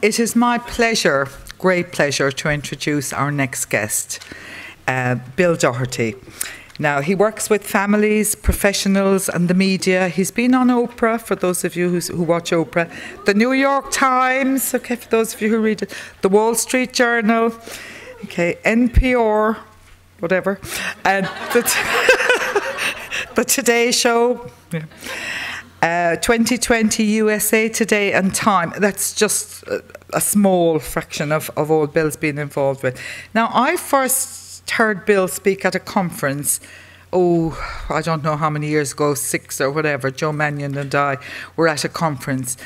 It is my pleasure, great pleasure, to introduce our next guest, Bill Doherty. Now, he works with families, professionals and the media. He's been on Oprah, for those of you who watch Oprah, the New York Times, okay, for those of you who read it, the Wall Street Journal, okay, NPR, whatever, and the Today Show, 2020 USA Today and Time. That's just a small fraction of all Bill's been involved with. Now, I first heard Bill speak at a conference, I don't know how many years ago, 6 or whatever. Joe Mannion and I were at a conference.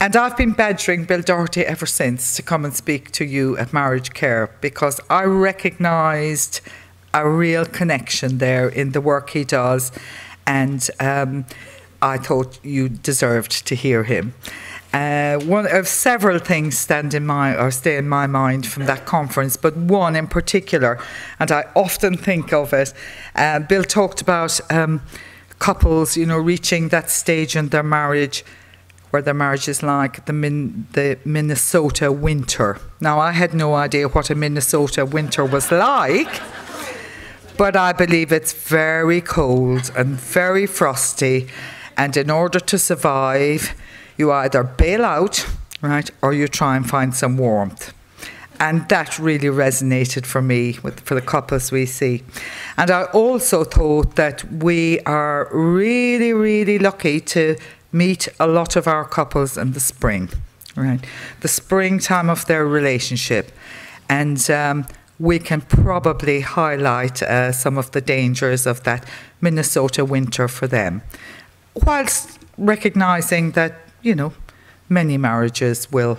And I've been badgering Bill Doherty ever since to come and speak to you at Marriage Care, because I recognised a real connection there in the work he does, and I thought you deserved to hear him. One of several things stay in my mind from that conference, but one in particular, and I often think of it. Bill talked about couples, reaching that stage in their marriage where their marriage is like the Minnesota winter. Now, I had no idea what a Minnesota winter was like, but I believe it's very cold and very frosty, and in order to survive, you either bail out, right, or you try and find some warmth. And that really resonated for me, for the couples we see. And I also thought that we are really, really lucky to meet a lot of our couples in the spring, right? The springtime of their relationship. And we can probably highlight some of the dangers of that Minnesota winter for them, whilst recognising that, many marriages will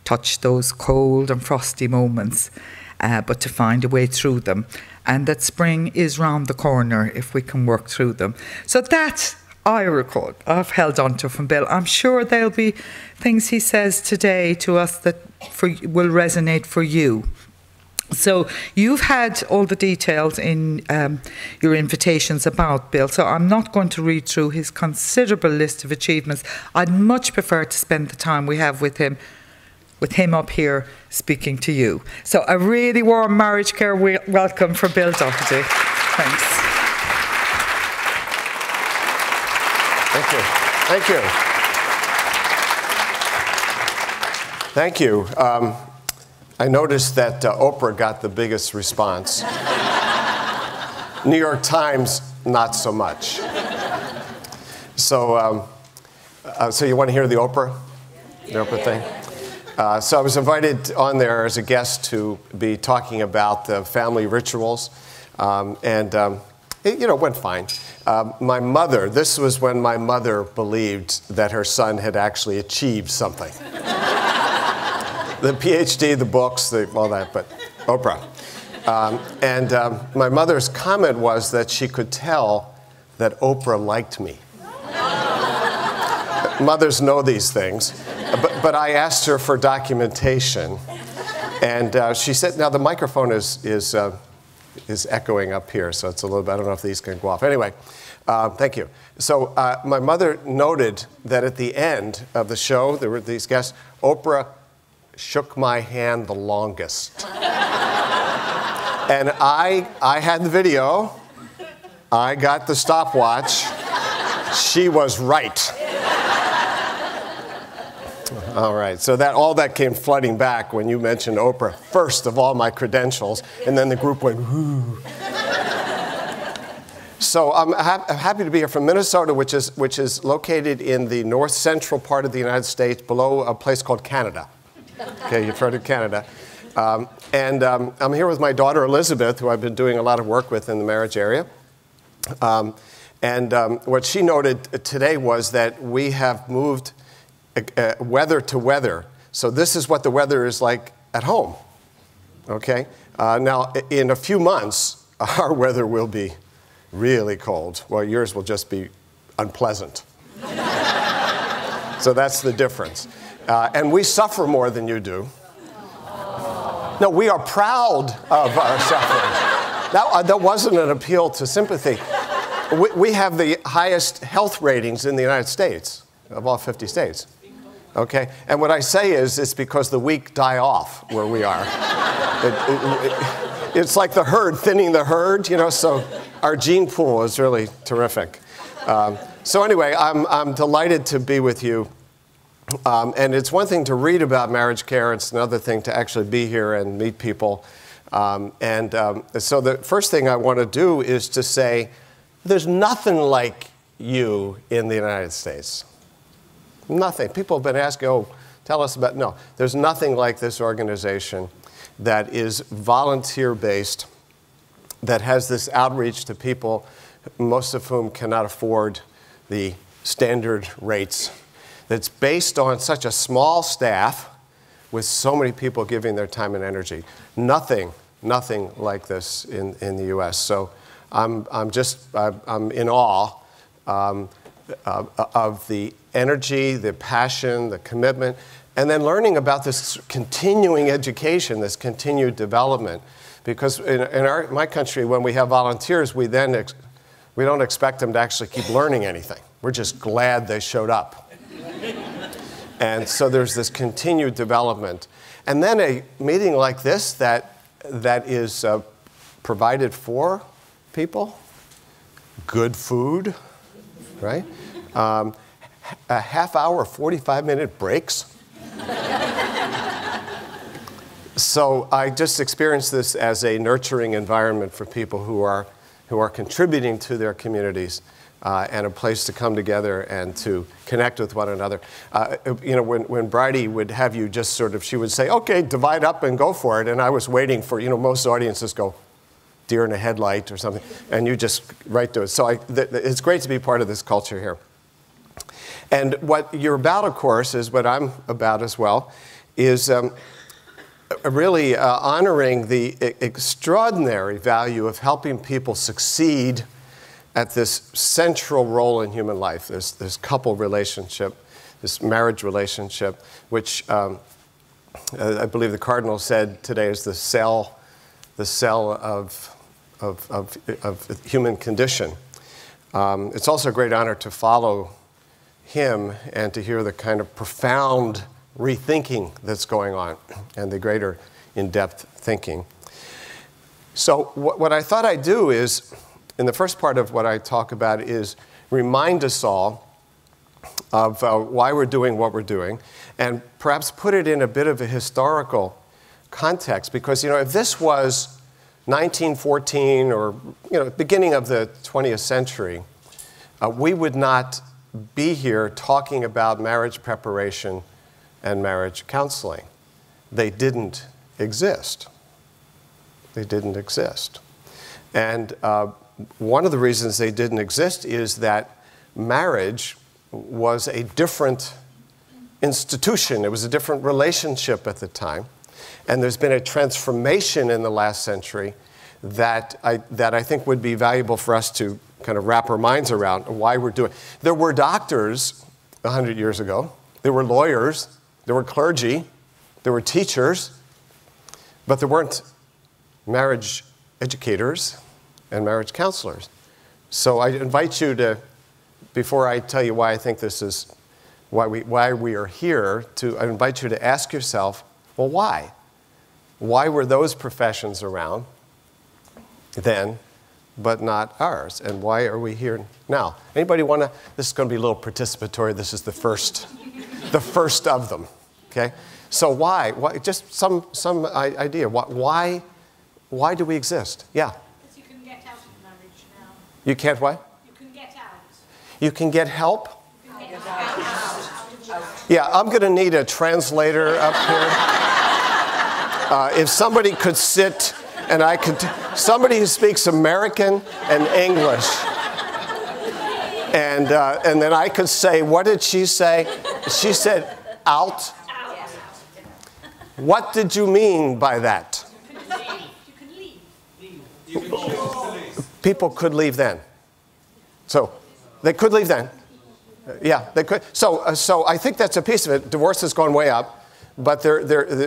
touch those cold and frosty moments, but to find a way through them. And that spring is round the corner if we can work through them. So that, I recall, I've held on to from Bill. I'm sure there'll be things he says today to us that will resonate for you. So you've had all the details in your invitations about Bill, so I'm not going to read through his considerable list of achievements. I'd much prefer to spend the time we have with him up here speaking to you. So a really warm Marriage Care welcome for Bill Doherty. Thanks. Thank you. Thank you. Thank you. I noticed that Oprah got the biggest response. New York Times, not so much. So, so you want to hear the Oprah thing? So I was invited on there as a guest to be talking about the family rituals, and it went fine. My mother, this was when my mother believed that her son had actually achieved something. The PhD, the books, all that, but Oprah. My mother's comment was that she could tell that Oprah liked me. Mothers know these things. But I asked her for documentation. And she said, now the microphone is echoing up here, so it's a little bit, I don't know if these can go off. Anyway, thank you. So my mother noted that at the end of the show, there were these guests, Oprah shook my hand the longest. And I had the video. I got the stopwatch. She was right. All right, so all that came flooding back when you mentioned Oprah, first of all my credentials, and then the group went, whoo. So I'm happy to be here from Minnesota, which is located in the north central part of the United States, below a place called Canada. Okay, you've heard of Canada. I'm here with my daughter Elizabeth, who I've been doing a lot of work with in the marriage area. What she noted today was that we have moved weather to weather. So this is what the weather is like at home. Okay? Now, in a few months, our weather will be really cold. Well, yours will just be unpleasant. So that's the difference. And we suffer more than you do. No, we are proud of our suffering. That wasn't an appeal to sympathy. We have the highest health ratings in the United States, of all 50 states. Okay? And what I say is, it's because the weak die off where we are. It's like the herd, thinning the herd, you know, so our gene pool is really terrific. So anyway, I'm delighted to be with you. And it's one thing to read about marriage care. It's another thing to actually be here and meet people. So the first thing I want to do is to say, there's nothing like you in the United States. Nothing. People have been asking, oh, tell us about, no. There's nothing like this organization that is volunteer-based, that has this outreach to people, most of whom cannot afford the standard rates, that's based on such a small staff with so many people giving their time and energy. Nothing like this in the US. So I'm in awe of the energy, the passion, the commitment, and then learning about this continuing education, this continued development. Because in my country, when we have volunteers, we don't expect them to actually keep learning anything. We're just glad they showed up. And so there's this continued development. And then a meeting like this that is provided for people, good food, right? A half hour, 45-minute breaks. So I just experienced this as a nurturing environment for people who are contributing to their communities, and a place to come together and to connect with one another. You know, when Bridie would have you just sort of, she would say, okay, divide up and go for it. And I was waiting for, you know, most audiences go, deer in a headlight or something, and you just right to it. So it's great to be part of this culture here. And what you're about, of course, is what I'm about as well, is really honoring the extraordinary value of helping people succeed at this central role in human life, this couple relationship, this marriage relationship, which I believe the Cardinal said today is the cell of human condition. It's also a great honor to follow him and to hear the kind of profound rethinking that's going on and the greater in-depth thinking. So what I thought I'd do is, in the first part of what I talk about, is remind us all of why we're doing what we're doing, and perhaps put it in a bit of a historical context. Because, you know, if this was 1914 or, you know, beginning of the 20th century, we would not be here talking about marriage preparation and marriage counseling. They didn't exist. They didn't exist. And one of the reasons they didn't exist is that marriage was a different institution. It was a different relationship at the time. And there's been a transformation in the last century that I think would be valuable for us to kind of wrap our minds around why we're doing. There were doctors 100 years ago. There were lawyers. There were clergy. There were teachers. But there weren't marriage educators and marriage counselors. So I invite you to, before I tell you why I think this is, why we are here, I invite you to ask yourself, well, why? Why were those professions around then, but not ours? And why are we here now? Anybody want to, this is going to be a little participatory. This is the first of them, okay? So why? Just some idea. Why do we exist? Yeah? Because you can get out of marriage now. You can't what? You can get out. You can get help? You can get out. Yeah, I'm going to need a translator up here. If somebody could sit and I could, somebody who speaks American and English. And then I could say, what did she say? She said, out. What did you mean by that? You can leave. People could leave then. So they could leave then. Yeah, they could. So I think that's a piece of it. Divorce has gone way up, but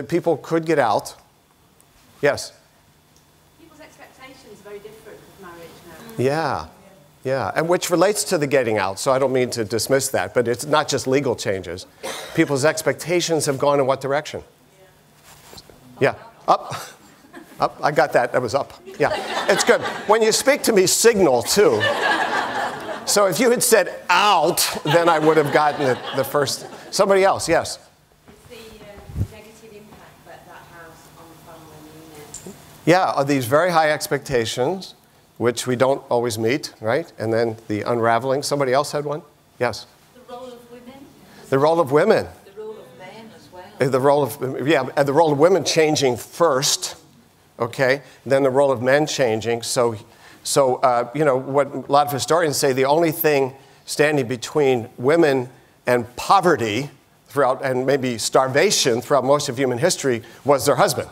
people could get out. Yes? People's expectations are very different with marriage now. Yeah. Yeah, and which relates to the getting out, so I don't mean to dismiss that, but it's not just legal changes. People's expectations have gone in what direction? Yeah, up. Up, I got that, that was up. Yeah, it's good. When you speak to me, signal too. So if you had said out, then I would have gotten it the first. Somebody else, yes? It's the negative impact that has on the family unit. Yeah, are these very high expectations, which we don't always meet, right? And then the unraveling. Somebody else had one? Yes? The role of women. The role of women. The role of men as well. The role of women changing first, okay? Then the role of men changing. So you know, what a lot of historians say, the only thing standing between women and poverty throughout, and maybe starvation throughout most of human history, was their husband.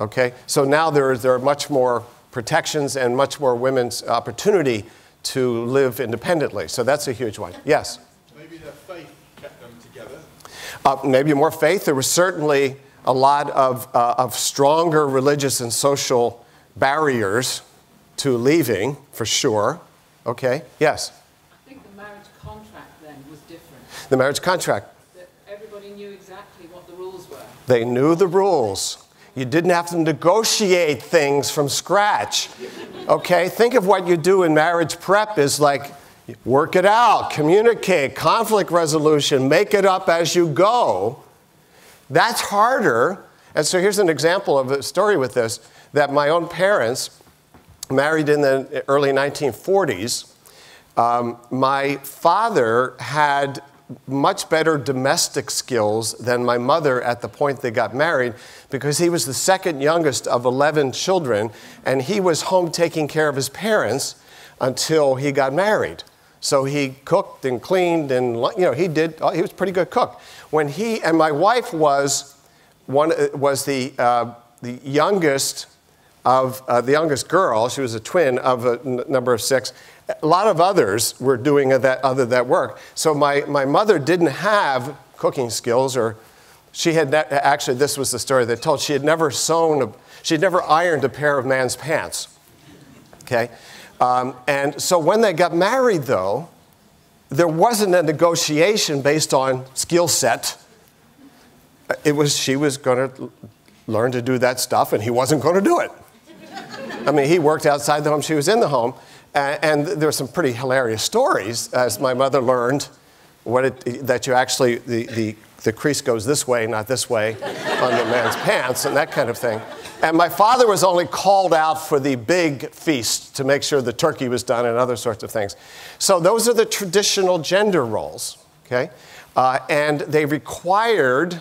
Okay? So now there are much more protections and much more women's opportunity to live independently. So that's a huge one. Yes? Maybe their faith kept them together. Maybe more faith. There was certainly a lot of stronger religious and social barriers to leaving, for sure. Okay? Yes? I think the marriage contract then was different. The marriage contract. That everybody knew exactly what the rules were. They knew the rules. You didn't have to negotiate things from scratch. Okay? Think of what you do in marriage prep is like work it out, communicate, conflict resolution, make it up as you go. That's harder. And so here's an example of a story with this, that my own parents, married in the early 1940s, my father had much better domestic skills than my mother at the point they got married, because he was the second youngest of 11 children, and he was home taking care of his parents until he got married. So he cooked and cleaned, and you know, he was a pretty good cook. When he and my wife was the youngest of the youngest girl, she was a twin of a number of 6. A lot of others were doing that work. So my mother didn't have cooking skills, or she had actually, this was the story they told. She had never ironed a pair of man's pants. Okay, and so when they got married, though, there wasn't a negotiation based on skill set. She was going to learn to do that stuff, and he wasn't going to do it. I mean, he worked outside the home, she was in the home, and there were some pretty hilarious stories as my mother learned that you actually, the crease goes this way, not this way, on the man's pants, and that kind of thing. And my father was only called out for the big feast to make sure the turkey was done and other sorts of things. So those are the traditional gender roles, okay? And they required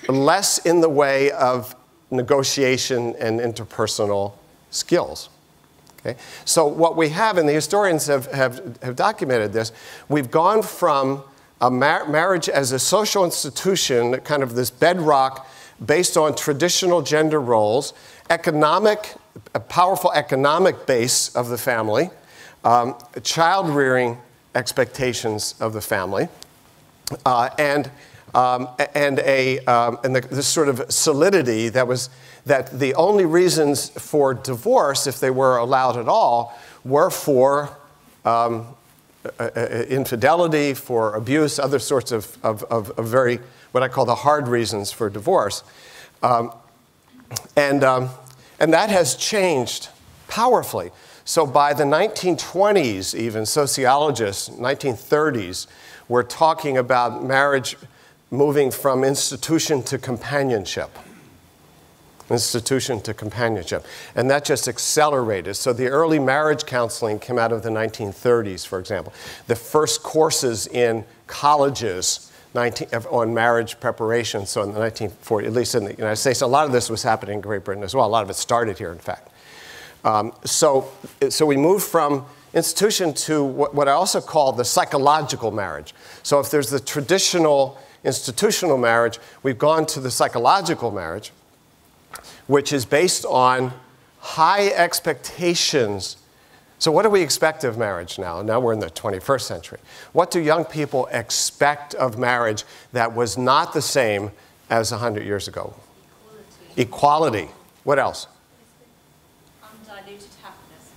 less in the way of negotiation and interpersonal skills. Okay? So what we have, and the historians have documented this, we've gone from a marriage as a social institution, kind of this bedrock based on traditional gender roles, a powerful economic base of the family, child-rearing expectations of the family, and this sort of solidity that the only reasons for divorce, if they were allowed at all, were for infidelity, for abuse, other sorts of very, what I call the hard reasons for divorce. And that has changed powerfully. So by the 1920s, even sociologists, 1930s, were talking about marriage moving from institution to companionship. Institution to companionship. And that just accelerated. So the early marriage counseling came out of the 1930s, for example. The first courses in colleges on marriage preparation, so in the 1940s, at least in the United States, a lot of this was happening in Great Britain as well. A lot of it started here, in fact. So we moved from institution to what I also call the psychological marriage. So if there's the traditional institutional marriage, we've gone to the psychological marriage, which is based on high expectations. So what do we expect of marriage now? Now we're in the 21st century. What do young people expect of marriage that was not the same as 100 years ago? Equality. What else? Undiluted happiness.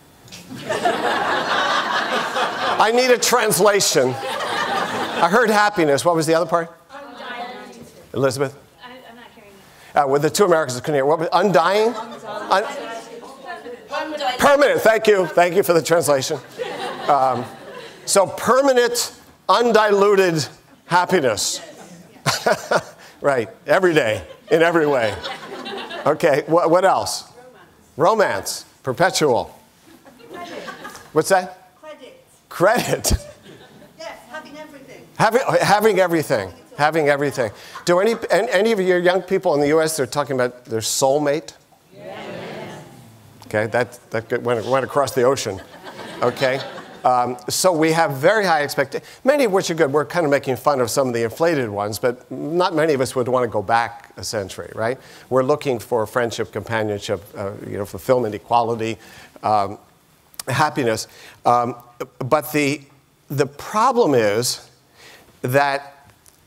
I need a translation. I heard happiness. What was the other part? Elizabeth? I'm not hearing it. With the two Americans couldn't hear. What was undying? Permanent. Thank you. Thank you for the translation. So permanent, undiluted happiness. Right. Every day, in every way. Okay. What else? Romance. Perpetual. What's that? Credit. Yes, having everything. Having everything. Having everything. Do any of your young people in the U.S. they're talking about their soulmate? Yes. Okay, that went across the ocean. Okay, so we have very high expectations. Many of which are good. We're kind of making fun of some of the inflated ones, but not many of us would want to go back a century, right? We're looking for friendship, companionship, fulfillment, equality, happiness. But the problem is that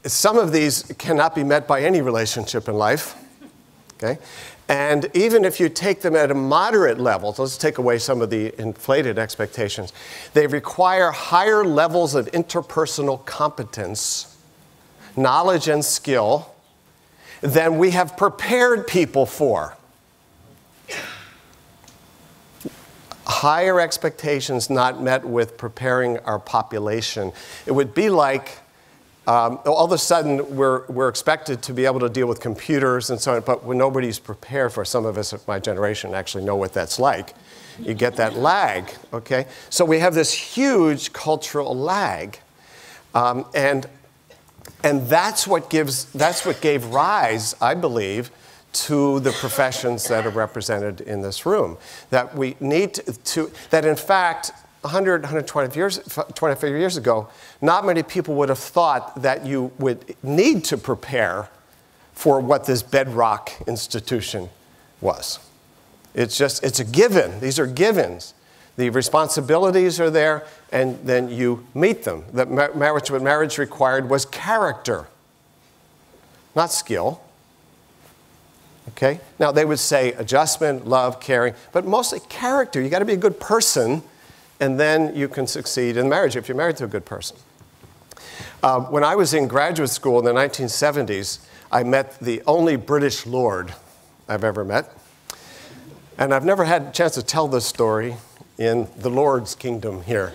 some of these cannot be met by any relationship in life, okay? And even if you take them at a moderate level, so let's take away some of the inflated expectations, they require higher levels of interpersonal competence, knowledge and skill than we have prepared people for. Higher expectations not met with preparing our population. It would be like all of a sudden we're expected to be able to deal with computers and so on, but when nobody's prepared for, some of us of my generation actually know what that's like. You get that lag, okay? So we have this huge cultural lag, and that's what gave rise, I believe, to the professions that are represented in this room. That we need that in fact, 125 years ago, not many people would have thought that you would need to prepare for what this bedrock institution was. It's a given. These are givens. The responsibilities are there, and then you meet them. What marriage required was character, not skill. Okay? Now, they would say adjustment, love, caring, but mostly character. You got to be a good person, and then you can succeed in marriage if you're married to a good person. When I was in graduate school in the 1970s, I met the only British lord I've ever met. And I've never had a chance to tell this story in the Lord's kingdom here.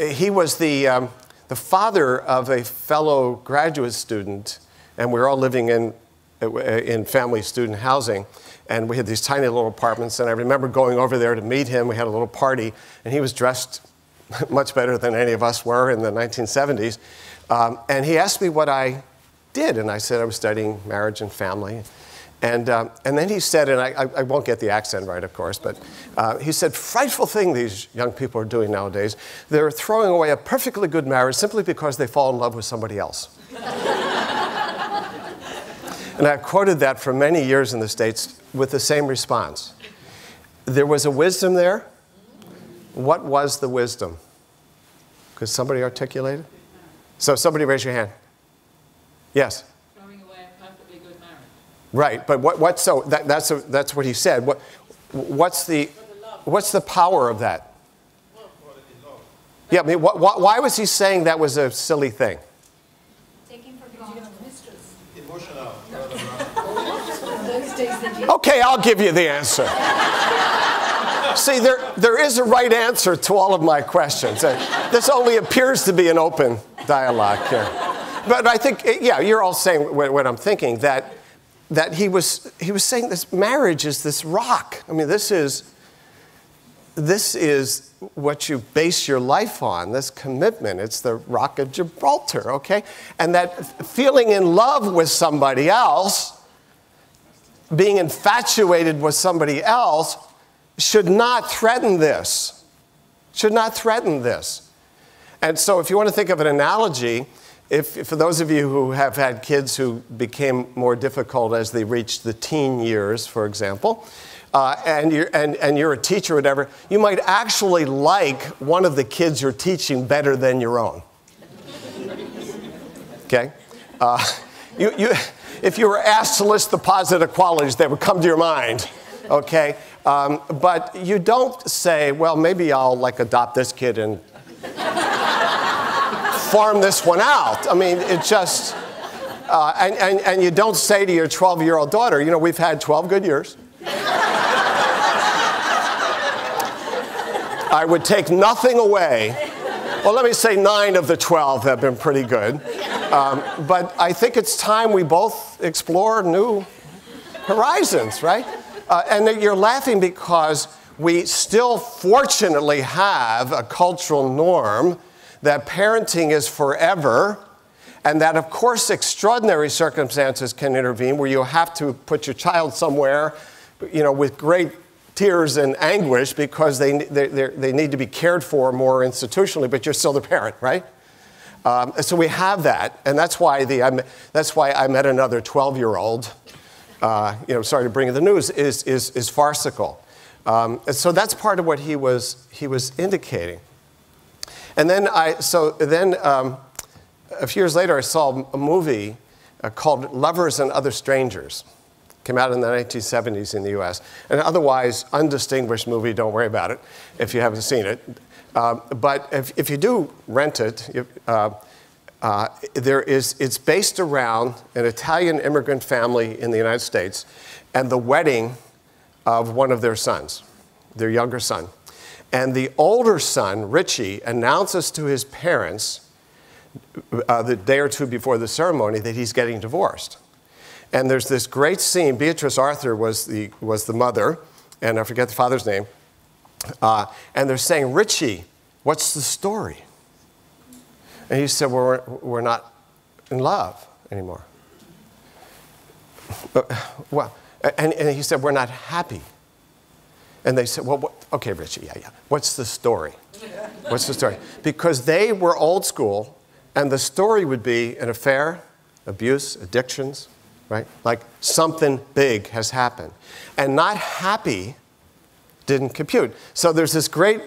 He was the father of a fellow graduate student, and we were all living in family student housing. And we had these tiny little apartments, and I remember going over there to meet him. We had a little party, and he was dressed much better than any of us were in the 1970s. And he asked me what I did, and I said I was studying marriage and family. And then he said, and I won't get the accent right, of course, but he said, frightful thing these young people are doing nowadays. They're throwing away a perfectly good marriage simply because they fall in love with somebody else. And I've quoted that for many years in the States with the same response. There was a wisdom there. What was the wisdom? Could somebody articulate it? So somebody raise your hand. Yes? Throwing away a perfectly good marriage. Right, but so that's what he said. What's the power of that? Yeah, I mean, why was he saying that was a silly thing? Okay, I'll give you the answer. See, there is a right answer to all of my questions. This only appears to be an open dialogue here. But I think, yeah, you're all saying what I'm thinking, that he was saying this marriage is this rock. I mean, this is what you base your life on, this commitment. It's the rock of Gibraltar, okay? And that feeling in love with somebody else, being infatuated with somebody else, should not threaten this. Should not threaten this. And so if you want to think of an analogy, for those of you who have had kids who became more difficult as they reached the teen years, for example, and you're a teacher or whatever, you might actually like one of the kids you're teaching better than your own. Okay? If you were asked to list the positive qualities that would come to your mind, okay? But you don't say, well, maybe I'll like adopt this kid and farm this one out. I mean, it just, and you don't say to your 12-year-old daughter, you know, we've had 12 good years. I would take nothing away. Well, let me say 9 of the 12 have been pretty good. But I think it's time we both explore new horizons, right? And you're laughing because we still fortunately have a cultural norm that parenting is forever, and that, of course, extraordinary circumstances can intervene where you have to put your child somewhere, you know, with great tears and anguish because they need to be cared for more institutionally, but you're still the parent, right? So we have that, and that's why I met another 12-year-old. You know, sorry to bring you the news, is farcical. So that's part of what he was indicating. And then a few years later, I saw a movie called Lovers and Other Strangers. Came out in the 1970s in the U.S. An otherwise undistinguished movie. Don't worry about it if you haven't seen it. But if you do rent it, it's based around an Italian immigrant family in the United States and the wedding of one of their sons, their younger son. And the older son, Richie, announces to his parents the day or two before the ceremony that he's getting divorced. And there's this great scene. Beatrice Arthur was the mother, and I forget the father's name. And they're saying, Richie, what's the story? And he said, well, we're not in love anymore. And he said, we're not happy. And they said, well, okay, Richie, yeah. What's the story? What's the story? Because they were old school, and the story would be an affair, abuse, addictions, right? Like something big has happened. And not happy didn't compute. So there's this great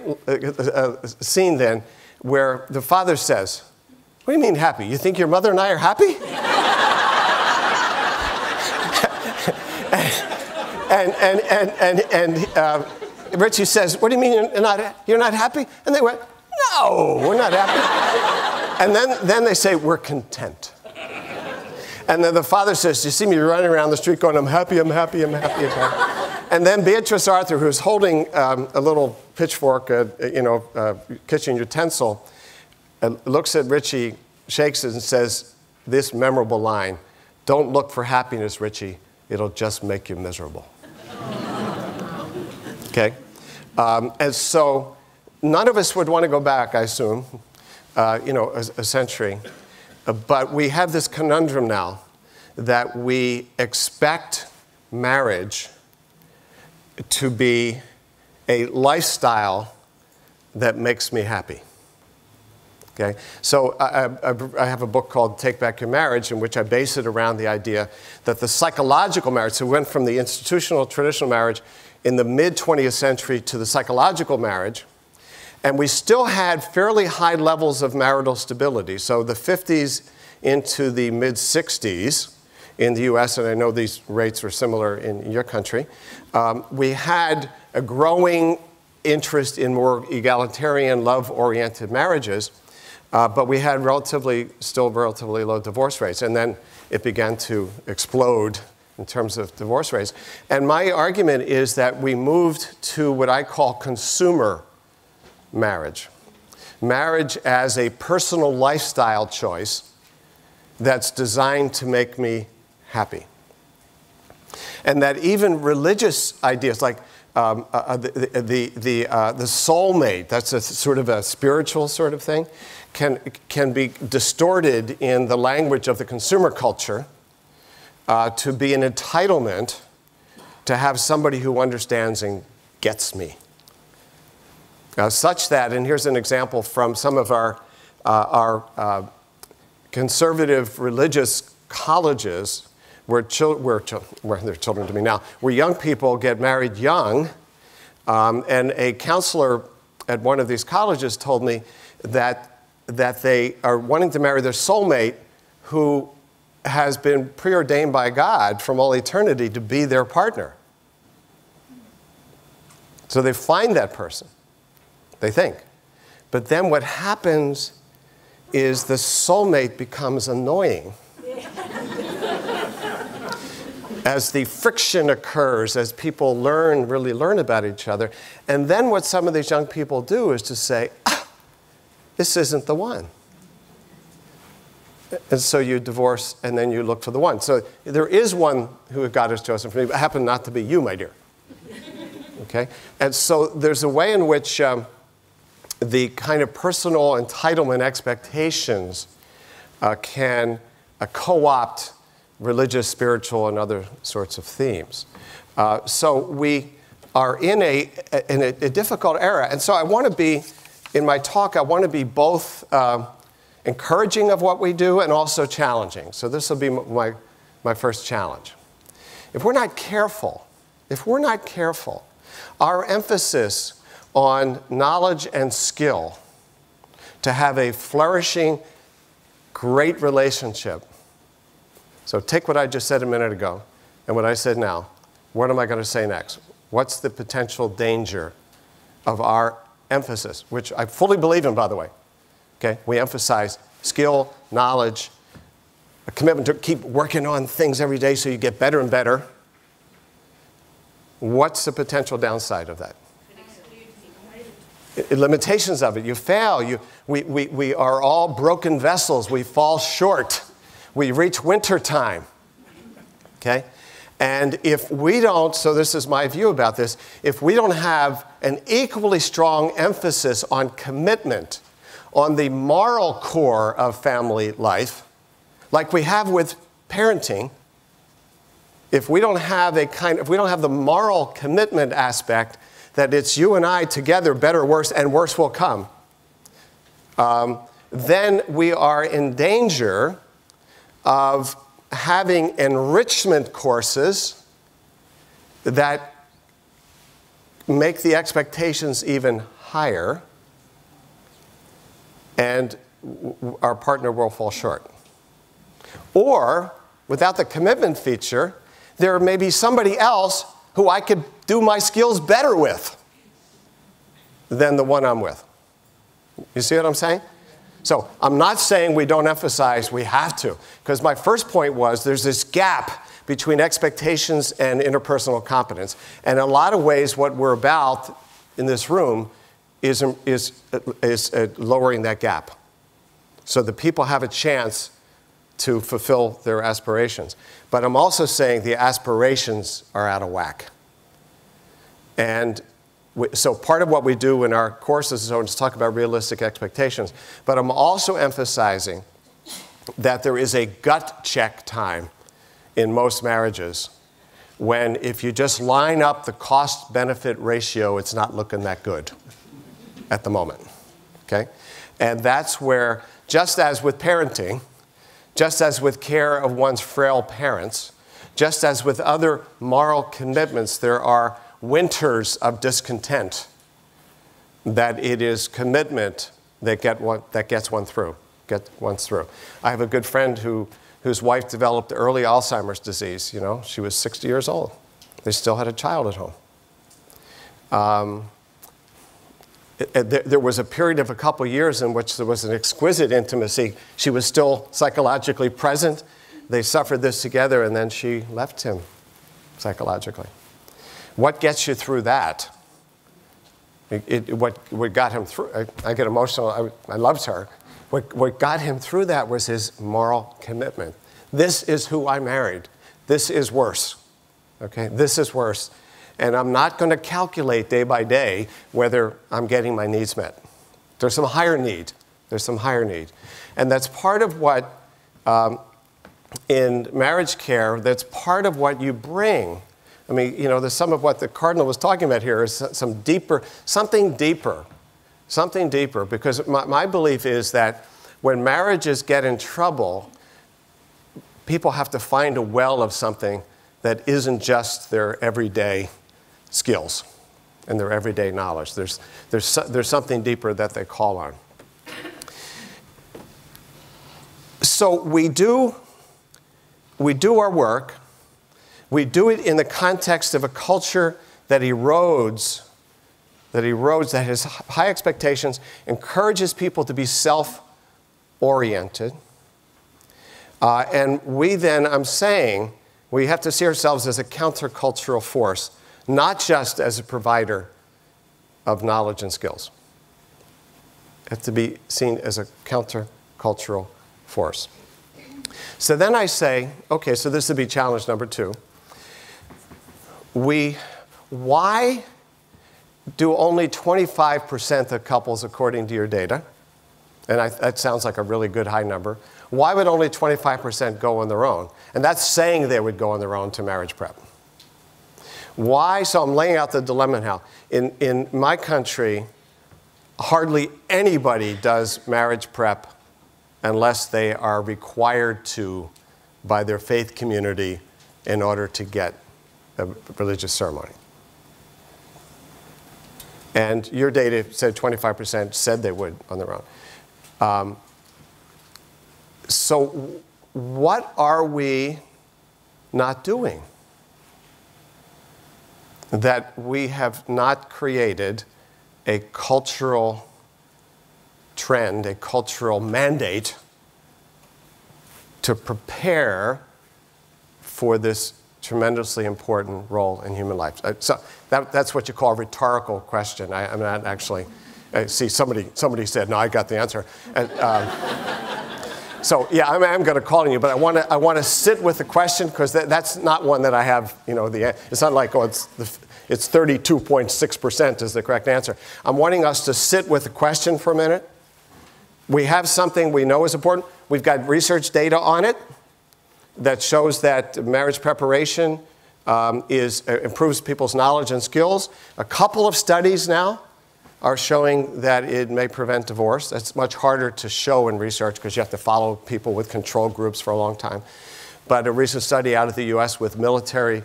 scene then where the father says, what do you mean happy? You think your mother and I are happy? and Richie says, what do you mean you're not happy? And they went, no, we're not happy. And then they say, we're content. And then the father says, you see me running around the street going, I'm happy, I'm happy, I'm happy, I'm happy. And then Beatrice Arthur, who's holding a little pitchfork, kitchen utensil, looks at Richie, shakes it, and says this memorable line, don't look for happiness, Richie. It'll just make you miserable. Okay? And so none of us would want to go back, I assume, a century. But we have this conundrum now that we expect marriage to be a lifestyle that makes me happy. Okay? So I have a book called Take Back Your Marriage, in which I base it around the idea that the psychological marriage, so we went from the institutional, traditional marriage in the mid-20th century to the psychological marriage, and we still had fairly high levels of marital stability. So the 50s into the mid-60s in the US, and I know these rates were similar in your country, we had a growing interest in more egalitarian, love-oriented marriages, but we had still relatively low divorce rates. And then it began to explode in terms of divorce rates. And my argument is that we moved to what I call consumer marriage. Marriage as a personal lifestyle choice that's designed to make me happy. And that even religious ideas like the soulmate, that's a sort of a spiritual sort of thing, can be distorted in the language of the consumer culture to be an entitlement to have somebody who understands and gets me. Such that, and here's an example from some of our conservative religious colleges where they're children to me now, where young people get married young, and a counselor at one of these colleges told me that they are wanting to marry their soulmate who has been preordained by God from all eternity to be their partner. So they find that person, they think. But then what happens is the soulmate becomes annoying. As the friction occurs, as people really learn about each other. And then what some of these young people do is to say, this isn't the one. And so you divorce, and then you look for the one. So there is one who God has chosen for me, but it happened not to be you, my dear. Okay? And so there's a way in which the kind of personal entitlement expectations can co-opt religious, spiritual, and other sorts of themes. So we are in a difficult era. And so I want to be, in my talk, I want to be both encouraging of what we do and also challenging. So this will be my first challenge. If we're not careful, our emphasis on knowledge and skill to have a flourishing, great relationship. So take what I just said a minute ago and what I said now. What am I going to say next? What's the potential danger of our emphasis, which I fully believe in, by the way. Okay? We emphasize skill, knowledge, a commitment to keep working on things every day so you get better and better. What's the potential downside of that? Limitations of it. You fail. We are all broken vessels. We fall short. We reach winter time. Okay? And if we don't, so this is my view about this, if we don't have an equally strong emphasis on commitment, on the moral core of family life, like we have with parenting, if we don't have the moral commitment aspect, that it's you and I together, better, worse, and worse will come, then we are in danger of having enrichment courses that make the expectations even higher, and our partner will fall short. Or, without the commitment feature, there may be somebody else who I could do my skills better with than the one I'm with. You see what I'm saying? So I'm not saying we don't emphasize, we have to. Because my first point was there's this gap between expectations and interpersonal competence. And in a lot of ways, what we're about in this room is lowering that gap. So that people have a chance to fulfill their aspirations. But I'm also saying the aspirations are out of whack. And so part of what we do in our courses is to talk about realistic expectations. But I'm also emphasizing that there is a gut check time in most marriages when if you just line up the cost-benefit ratio, it's not looking that good at the moment. Okay? And that's where, just as with parenting, just as with care of one's frail parents, just as with other moral commitments, there are winters of discontent, that it is commitment that gets one through. I have a good friend whose wife developed early Alzheimer's disease. You know, she was 60 years old. They still had a child at home. There was a period of a couple years in which there was an exquisite intimacy. She was still psychologically present. They suffered this together, and then she left him psychologically. What gets you through that? What got him through, I get emotional, I loved her. What got him through that was his moral commitment. This is who I married. This is worse. Okay, this is worse. And I'm not going to calculate day by day whether I'm getting my needs met. There's some higher need. And that's part of what, in marriage care, that's part of what you bring. I mean, you know, there's some of what the Cardinal was talking about here is something deeper. Because my belief is that when marriages get in trouble, people have to find a well of something that isn't just their everyday skills and their everyday knowledge. There's something deeper that they call on. So we do our work. We do it in the context of a culture that erodes that erodes, that has high expectations, encourages people to be self-oriented. And we then, I'm saying, we have to see ourselves as a countercultural force, not just as a provider of knowledge and skills. We have to be seen as a countercultural force. So then I say, okay, so this would be challenge number 2. Why do only 25% of couples, according to your data, and that sounds like a really good high number, why would only 25% go on their own? And that's saying they would go on their own to marriage prep. Why? So I'm laying out the dilemma now. In my country, hardly anybody does marriage prep unless they are required to by their faith community in order to get a religious ceremony. And your data said 25% said they would on their own. So what are we not doing? That we have not created a cultural trend, a cultural mandate to prepare for this tremendously important role in human life. So that's what you call a rhetorical question. I'm not actually, see, somebody said, no, I got the answer. And, so yeah, I'm going to call on you, but I want to sit with the question, because that's not one that I have, it's not like, oh, it's 32.6% is the correct answer. I'm wanting us to sit with the question for a minute. We have something we know is important. We've got research data on it that shows that marriage preparation improves people's knowledge and skills. A couple of studies now are showing that it may prevent divorce. That's much harder to show in research because you have to follow people with control groups for a long time. But a recent study out of the US with military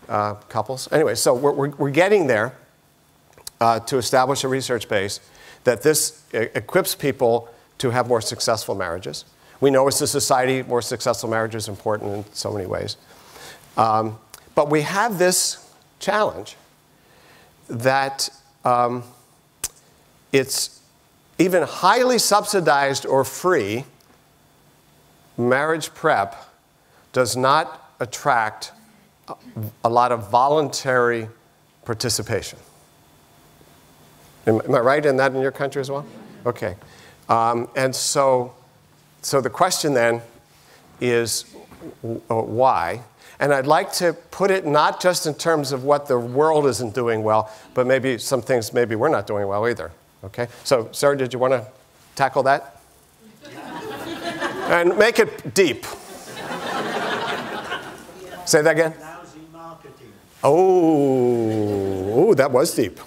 couples. Anyway, so we're getting there to establish a research base that this equips people to have more successful marriages. We know as a society, more successful marriage is important in so many ways. But we have this challenge that it's even highly subsidized or free, marriage prep does not attract a lot of voluntary participation. Am I right in that in your country as well? Okay. And so the question then is why? And I'd like to put it not just in terms of what the world isn't doing well, but maybe some things maybe we're not doing well either. Okay? So, Sarah, did you want to tackle that? And make it deep. Say that again? Lousy marketing. Oh, that was deep.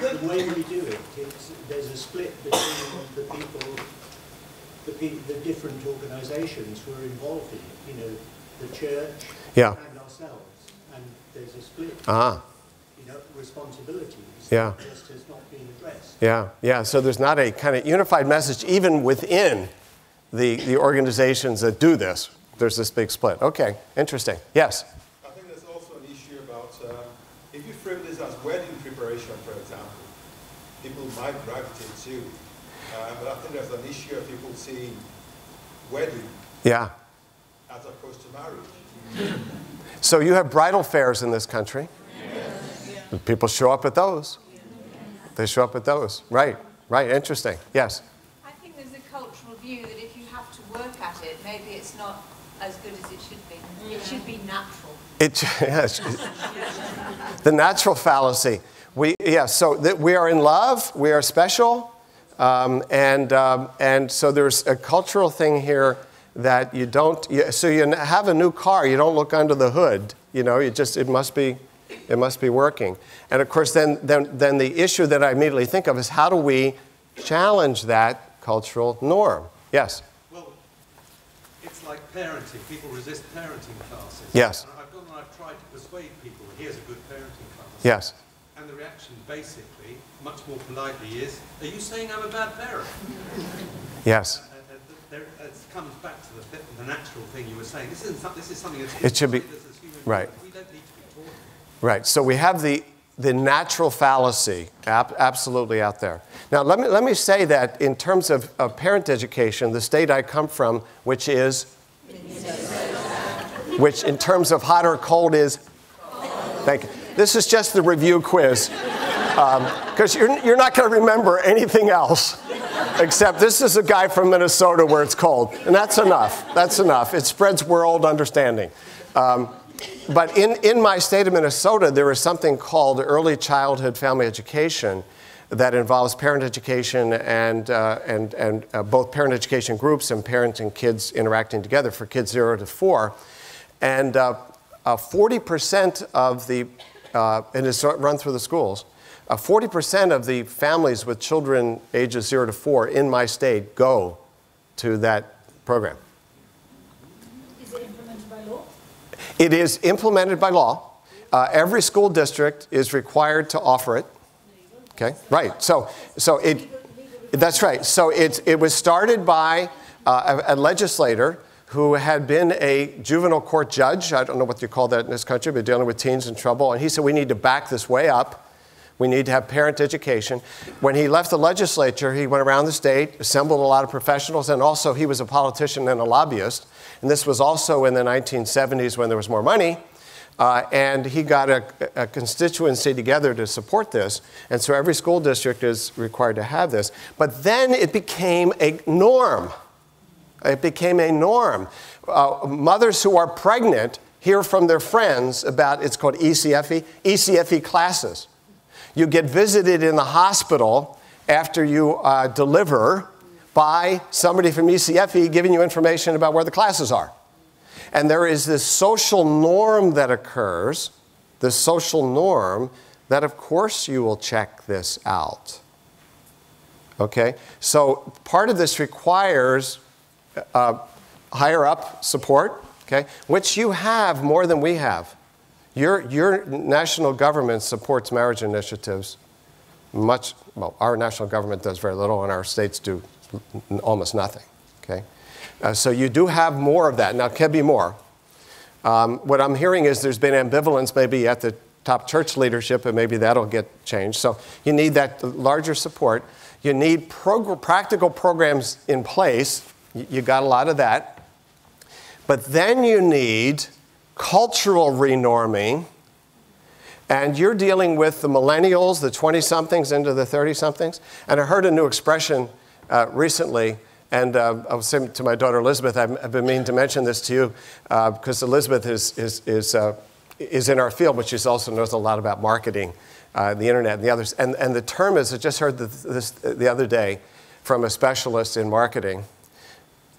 The way we do it, there's a split between the different organisations who are involved in it. The church and ourselves, and there's a split. Responsibilities. Just has not been addressed. Yeah. So there's not a kind of unified message even within the organizations that do this. There's this big split. Okay, interesting. Yes? I think there's also an issue about, if you frame this as wedding preparation, for example, people might gravitate to. But I think there's an issue of people seeing wedding as opposed to marriage. So you have bridal fairs in this country. Yes. People show up at those. They show up at those. Right. Interesting. Yes? I think there's a cultural view that if you have to work at it, maybe it's not as good as it should be. It should be natural. The natural fallacy. We are in love. We are special. And so there's a cultural thing here that you don't. So you have a new car, you don't look under the hood. It must be working. And of course, then the issue that I immediately think of is how do we challenge that cultural norm? Yes. Well, it's like parenting. People resist parenting classes. Yes. And I've tried to persuade people. Here's a good parenting class. Yes. And the reaction, basically, much more politely, is, "Are you saying I'm a bad parent?" Yes. It comes back to the natural thing you were saying. This is something that's it should be as human right. beings. We don't need to Right. So we have the natural fallacy absolutely out there. Now, let me say that in terms of parent education, the state I come from, which is, which in terms of hot or cold is, thank you. This is just the review quiz, because you're not going to remember anything else, except this is a guy from Minnesota where it's cold, and that's enough. That's enough. It spreads world understanding. But in my state of Minnesota, there is something called early childhood family education that involves parent education and both parent education groups and parents and kids interacting together for kids 0 to 4. And 40% of the, and it's run through the schools, 40% of the families with children ages 0 to 4 in my state go to that program. It is implemented by law. Every school district is required to offer it. Okay, right. So that's right. So it was started by a legislator who had been a juvenile court judge. I don't know what you call that in this country, but dealing with teens in trouble. And he said, we need to back this way up. We need to have parent education. When he left the legislature, he went around the state, assembled a lot of professionals, and also he was a politician and a lobbyist. And this was also in the 1970s when there was more money. And he got a constituency together to support this. And so every school district is required to have this. But then it became a norm. It became a norm. Mothers who are pregnant hear from their friends about, it's called ECFE classes. You get visited in the hospital after you deliver by somebody from ECFE giving you information about where the classes are. And there is this social norm that occurs, this social norm that of course you will check this out. Okay? So part of this requires higher up support, okay, which you have more than we have. Your national government supports marriage initiatives much, well, our national government does very little and our states do almost nothing, okay? So you do have more of that. Now, it can be more. What I'm hearing is there's been ambivalence maybe at the top church leadership, and maybe that'll get changed. So you need that larger support. You need practical programs in place. You got a lot of that. But then you need cultural renorming. And you're dealing with the millennials, the 20-somethings into the 30-somethings. And I heard a new expression recently, and I was saying to my daughter Elizabeth, I've been meaning to mention this to you because Elizabeth is in our field, but she also knows a lot about marketing, the internet, and the others. And the term is, I just heard this the other day from a specialist in marketing,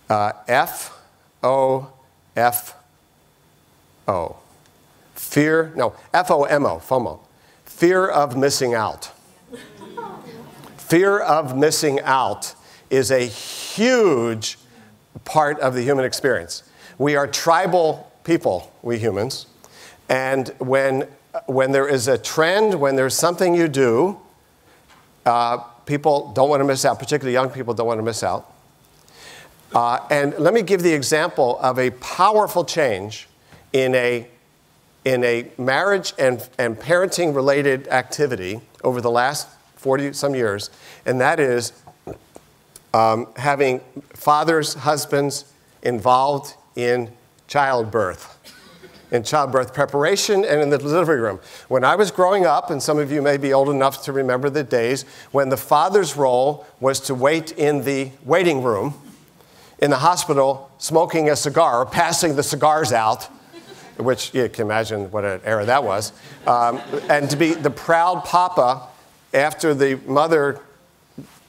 FOFO. FOMO, FOMO. Fear of missing out. Fear of missing out is a huge part of the human experience. We are tribal people, we humans, and when there is a trend, when there's something you do, people don't want to miss out, particularly young people don't want to miss out. And let me give the example of a powerful change in a marriage and parenting related activity over the last 40-some years, and that is having fathers, husbands involved in childbirth preparation and in the delivery room. When I was growing up, and some of you may be old enough to remember the days when the father's role was to wait in the waiting room in the hospital smoking a cigar or passing the cigars out, which you can imagine what an era that was, and to be the proud papa after the mother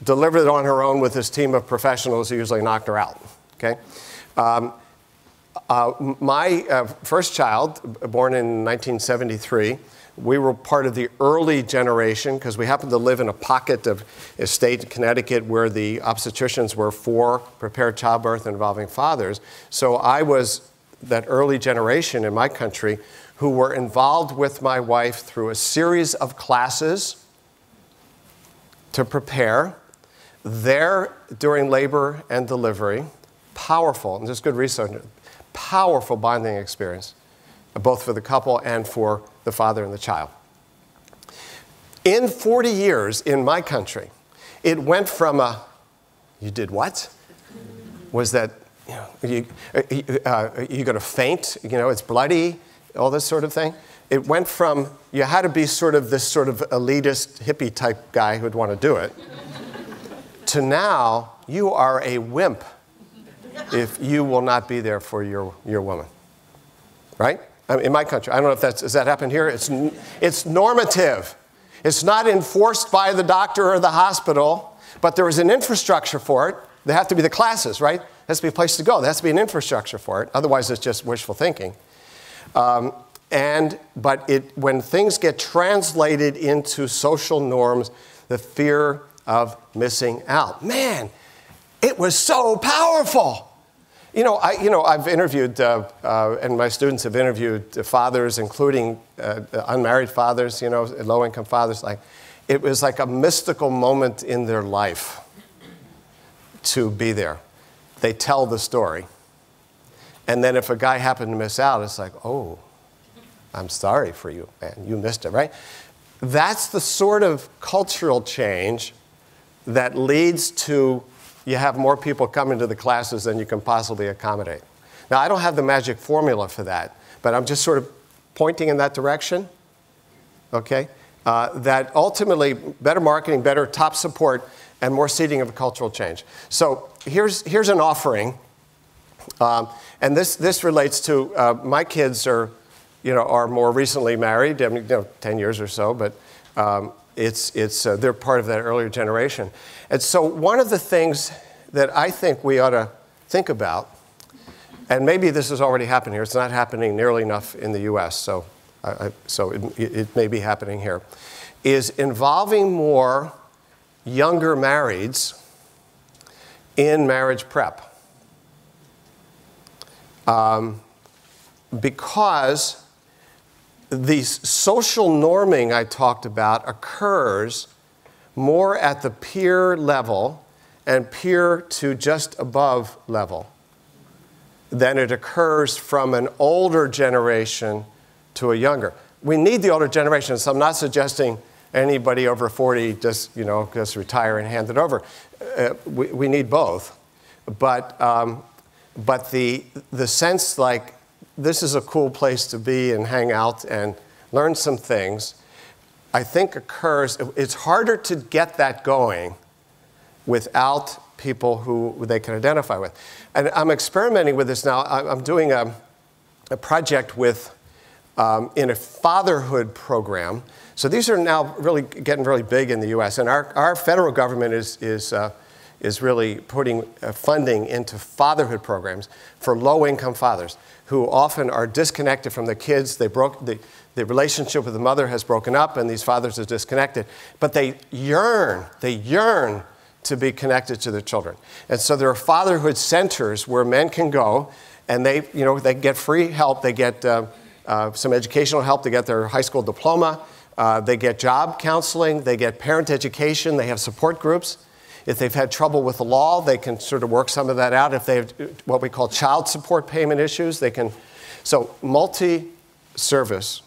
delivered it on her own with this team of professionals who usually knocked her out, okay? My first child, born in 1973, we were part of the early generation because we happened to live in a pocket of a state in Connecticut where the obstetricians were for prepared childbirth involving fathers. So I was that early generation in my country who were involved with my wife through a series of classes to prepare there during labor and delivery. Powerful, and there's good research, powerful bonding experience, both for the couple and for the father and the child. In 40 years in my country, it went from a, you did what? Was that, you're going to faint, it's bloody, all this sort of thing. It went from, you had to be sort of this sort of elitist hippie type guy who'd want to do it, to now, you are a wimp if you will not be there for your woman, right? I mean, in my country, I don't know if does that happen here? It's normative. It's not enforced by the doctor or the hospital, but there is an infrastructure for it. There have to be the classes, right? There has to be a place to go. There has to be an infrastructure for it. Otherwise, it's just wishful thinking. But when things get translated into social norms, the fear of missing out. Man, it was so powerful. I've interviewed, and my students have interviewed fathers, including unmarried fathers, low-income fathers. It was like a mystical moment in their life to be there. They tell the story. And then if a guy happened to miss out, it's like, oh, I'm sorry for you, man. You missed it, right? That's the sort of cultural change that leads to you have more people coming to the classes than you can possibly accommodate. Now, I don't have the magic formula for that, but I'm just sort of pointing in that direction, okay? That ultimately, better marketing, better top support, and more seeding of a cultural change. So here's an offering, and this relates to my kids are more recently married, 10 years or so, but they're part of that earlier generation. And so one of the things that I think we ought to think about, and maybe this has already happened here, it's not happening nearly enough in the US, so it may be happening here, is involving more younger marrieds in marriage prep. Because the social norming I talked about occurs more at the peer level and peer to just above level than it occurs from an older generation to a younger. We need the older generation, so I'm not suggesting anybody over 40 just retire and hand it over. We need both. But the sense like this is a cool place to be and hang out and learn some things, I think occurs. It's harder to get that going without people who they can identify with. And I'm experimenting with this now. I'm doing a project with in a fatherhood program. So these are now really getting really big in the U.S. And our federal government is really putting funding into fatherhood programs for low-income fathers who often are disconnected from their kids. The relationship with the mother has broken up, and these fathers are disconnected. But they yearn to be connected to their children. And so there are fatherhood centers where men can go, and they get free help. They get some educational help. They get their high school diploma. They get job counseling. They get parent education. They have support groups. If they've had trouble with the law, they can sort of work some of that out. If they have what we call child support payment issues, they can. So multi-service.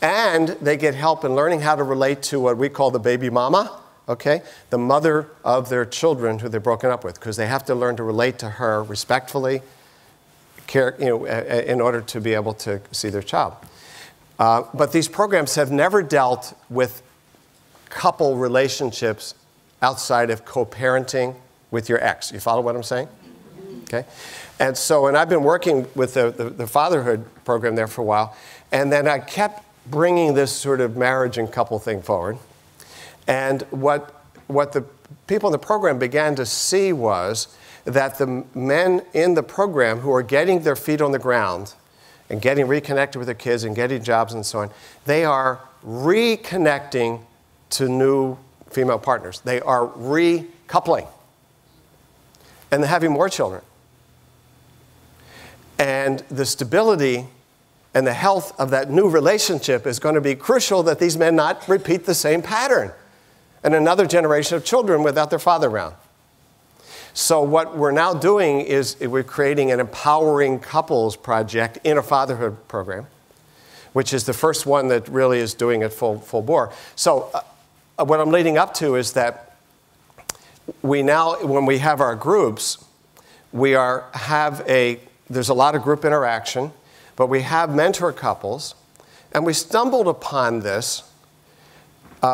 And they get help in learning how to relate to what we call the baby mama, okay? The mother of their children who they've broken up with, because they have to learn to relate to her respectfully, in order to be able to see their child. But these programs have never dealt with couple relationships outside of co-parenting with your ex. You follow what I'm saying? Okay. And I've been working with the fatherhood program there for a while, and then I kept bringing this sort of marriage and couple thing forward. And what the people in the program began to see was that the men in the program who are getting their feet on the ground and getting reconnected with their kids and getting jobs and so on, they are reconnecting to new female partners. They are recoupling. And they're having more children. And the stability and the health of that new relationship is going to be crucial that these men not repeat the same pattern and another generation of children without their father around. So what we're now doing is we're creating an empowering couples project in a fatherhood program which is the first one that really is doing it full bore. So what I'm leading up to is that we now, when we have our groups, there's a lot of group interaction, but we have mentor couples, and we stumbled upon this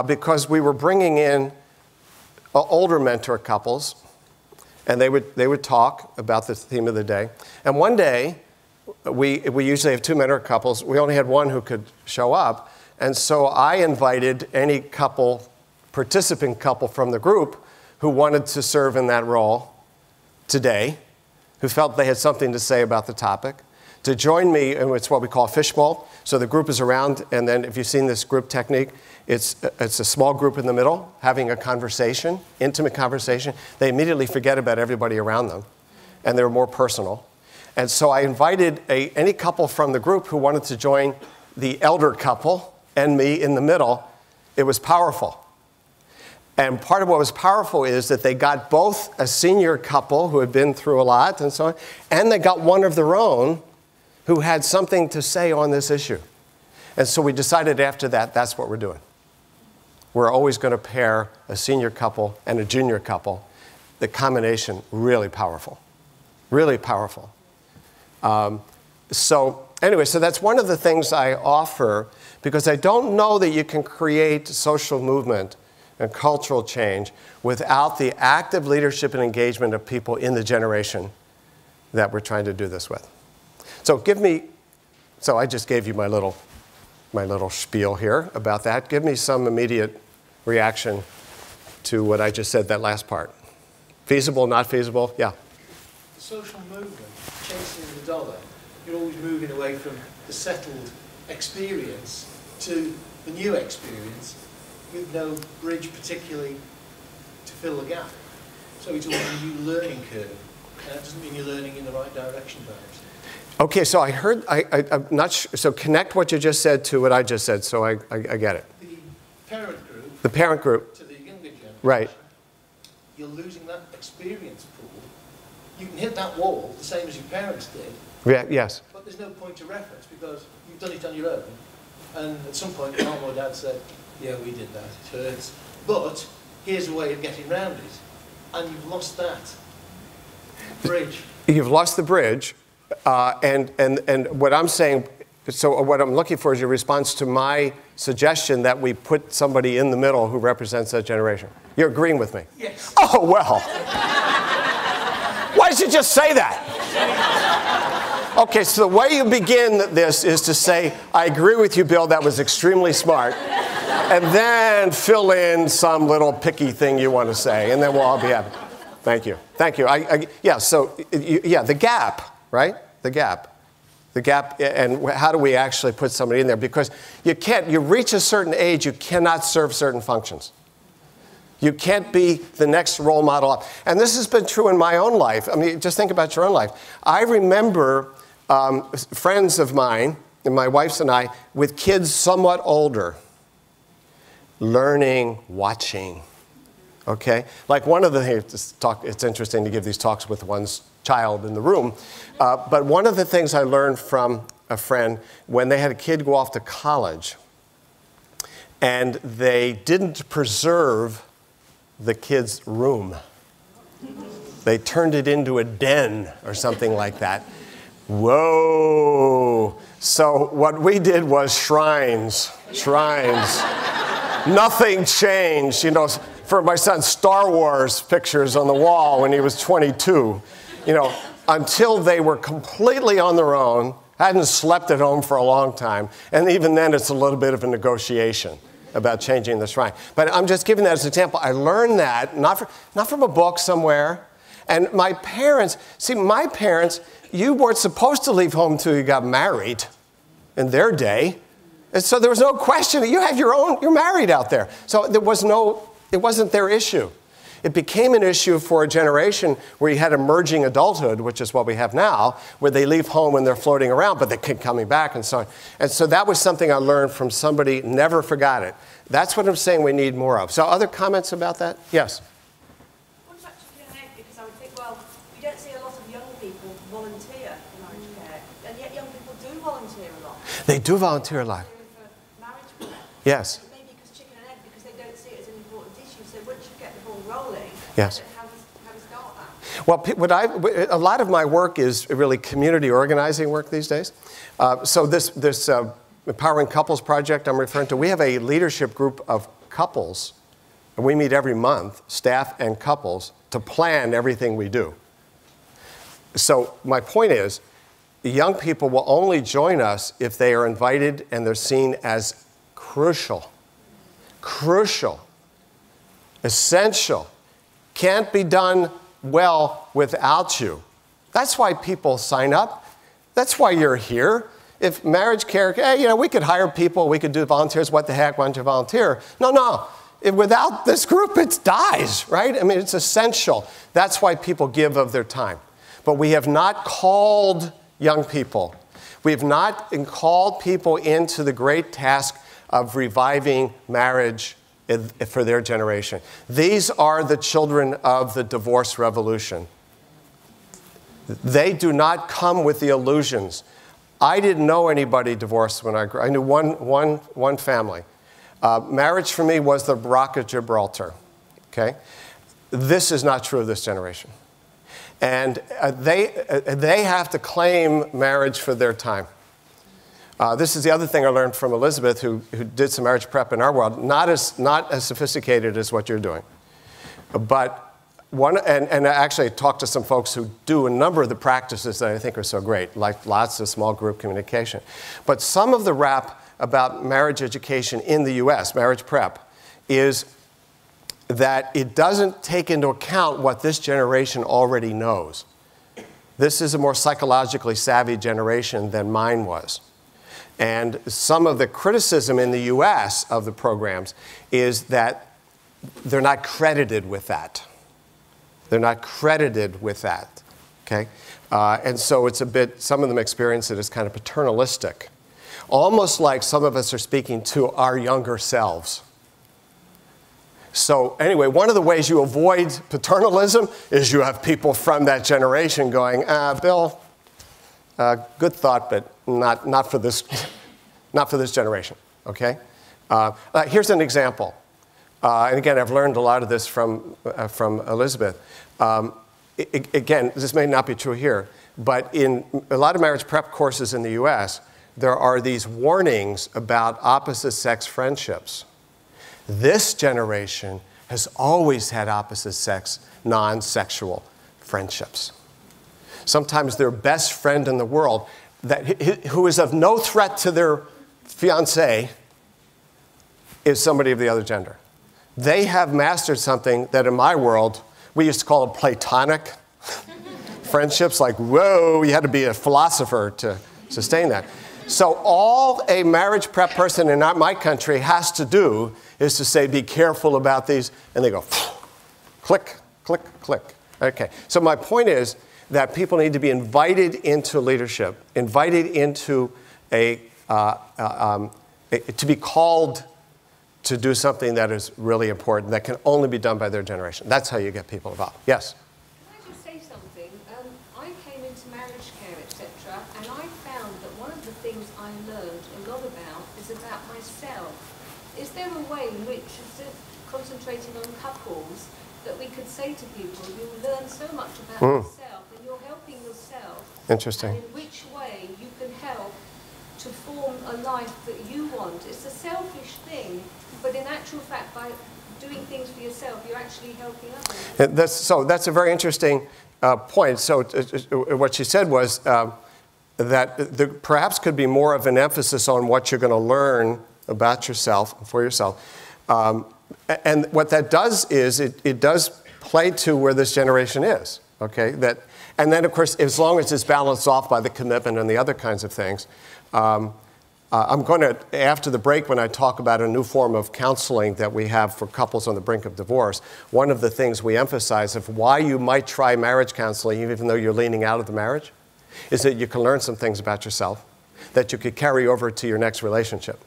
because we were bringing in older mentor couples, and they would talk about the theme of the day. And one day, we usually have 2 mentor couples. We only had one who could show up, and so I invited any participant couple from the group who wanted to serve in that role today, who felt they had something to say about the topic, to join me in what's what we call a fishbowl. So the group is around, and then if you've seen this group technique, it's a small group in the middle having a conversation, intimate conversation. They immediately forget about everybody around them, and they're more personal. And so I invited any couple from the group who wanted to join the elder couple and me in the middle. It was powerful. And part of what was powerful is that they got both a senior couple who had been through a lot and so on, and they got one of their own who had something to say on this issue. And so we decided after that, that's what we're doing. We're always going to pair a senior couple and a junior couple. The combination, really powerful. Really powerful. So that's one of the things I offer, because I don't know that you can create social movement and cultural change without the active leadership and engagement of people in the generation that we're trying to do this with. So I just gave you my little spiel here about that. Give me some immediate reaction to what I just said, that last part. Feasible, not feasible? Yeah. The social movement, chasing the dollar, you're always moving away from the settled experience to the new experience, with no bridge particularly to fill the gap. So it's always a new learning curve. And that doesn't mean you're learning in the right direction, perhaps. Okay, so I heard, I'm not sure, so connect what you just said to what I just said, so I get it. The parent group. The parent group. To the younger generation. Right. You're losing that experience pool. You can hit that wall the same as your parents did. Yeah, yes. But there's no point of reference because you've done it on your own. And at some point, mom or dad said, yeah, we did that, it hurts. But here's a way of getting around it. And you've lost that bridge. You've lost the bridge. And what I'm saying, so what I'm looking for is your response to my suggestion that we put somebody in the middle who represents that generation. You're agreeing with me? Yes. Oh, well. Why did you just say that? Okay, so the way you begin this is to say, I agree with you, Bill, that was extremely smart. And then fill in some little picky thing you want to say, and then we'll all be happy. Thank you. Thank you. The gap, right? The gap, and how do we actually put somebody in there? Because you reach a certain age, you cannot serve certain functions. You can't be the next role model up. And this has been true in my own life. I mean, just think about your own life. I remember friends of mine, and my wife's and I, with kids somewhat older, learning, watching, okay? Like one of the things, it's interesting to give these talks with one's child in the room, but one of the things I learned from a friend, when they had a kid go off to college, and they didn't preserve the kid's room. They turned it into a den or something like that. Whoa. So what we did was shrines. Nothing changed. You know, for my son, Star Wars pictures on the wall when he was 22. You know, until they were completely on their own, hadn't slept at home for a long time, and even then it's a little bit of a negotiation about changing the shrine. But I'm just giving that as an example. I learned that, not from a book somewhere. And my parents, you weren't supposed to leave home until you got married in their day. And so there was no question. You have your own, you're married out there. So it wasn't their issue. It became an issue for a generation where you had emerging adulthood, which is what we have now, where they leave home when they're floating around, but they keep coming back and so on. And so that was something I learned from somebody, never forgot it. That's what I'm saying we need more of. So other comments about that? Yes? I want to actually connect because I would think, well, we don't see a lot of young people volunteer for marriage care, and yet young people do volunteer a lot. They do volunteer a lot. For marriage prep. Yes. Maybe because chicken and egg, because they don't see it as an important issue. So once you get the ball rolling, yes. how do you start that? Well, a lot of my work is really community organizing work these days. So this Empowering Couples project I'm referring to, we have a leadership group of couples, and we meet every month, staff and couples, to plan everything we do. So my point is, young people will only join us if they are invited and they're seen as crucial, essential, can't be done well without you. That's why people sign up. That's why you're here. If marriage care, hey, we could hire people, we could do volunteers, what the heck, why don't you volunteer? No. Without this group, it dies, right? I mean, it's essential. That's why people give of their time. But we have not called young people. We have not called people into the great task of reviving marriage for their generation. These are the children of the divorce revolution. They do not come with the illusions. I didn't know anybody divorced when I grew up. I knew one family. Marriage for me was the Rock of Gibraltar. Okay? This is not true of this generation. And they have to claim marriage for their time. This is the other thing I learned from Elizabeth, who did some marriage prep in our world. Not as sophisticated as what you're doing. But and I actually talked to some folks who do a number of the practices that I think are so great, like lots of small group communication. But some of the rap about marriage education in the US, marriage prep, is that it doesn't take into account what this generation already knows. This is a more psychologically savvy generation than mine was. And some of the criticism in the US of the programs is that they're not credited with that. They're not credited with that, okay? And so it's a bit, some of them experience it as kind of paternalistic. Almost like some of us are speaking to our younger selves. So anyway, one of the ways you avoid paternalism is you have people from that generation going, Bill, good thought, but not for this generation, okay? Here's an example. And again, I've learned a lot of this from Elizabeth. Again, this may not be true here, but in a lot of marriage prep courses in the US, there are these warnings about opposite-sex friendships. This generation has always had opposite-sex, non-sexual friendships. Sometimes their best friend in the world, who is of no threat to their fiancé, is somebody of the other gender. They have mastered something that in my world, we used to call them platonic friendships, like, whoa, you had to be a philosopher to sustain that. So all a marriage prep person in my country has to do is to say, be careful about these, and they go, click, click, click. Okay, so my point is that people need to be invited into leadership, invited into to be called to do something that is really important, that can only be done by their generation. That's how you get people involved. Yes? Can I just say something? I came into marriage care, etc., and I found that one of the things I learned a lot about is about myself. Is there a way in which, instead of concentrating on couples, that we could say to people, you learn so much about yourself, and you're helping yourself. Interesting. And in which way you can help to form a life that you want. It's a selfish thing, but in actual fact, by doing things for yourself, you're actually helping others. So that's a very interesting point. So what she said was that there perhaps could be more of an emphasis on what you're going to learn about yourself, for yourself. And what that does is it does play to where this generation is, okay? And then, of course, as long as it's balanced off by the commitment and the other kinds of things, I'm going to, after the break, when I talk about a new form of counseling that we have for couples on the brink of divorce, one of the things we emphasize of why you might try marriage counseling, even though you're leaning out of the marriage, is that you can learn some things about yourself that you could carry over to your next relationship.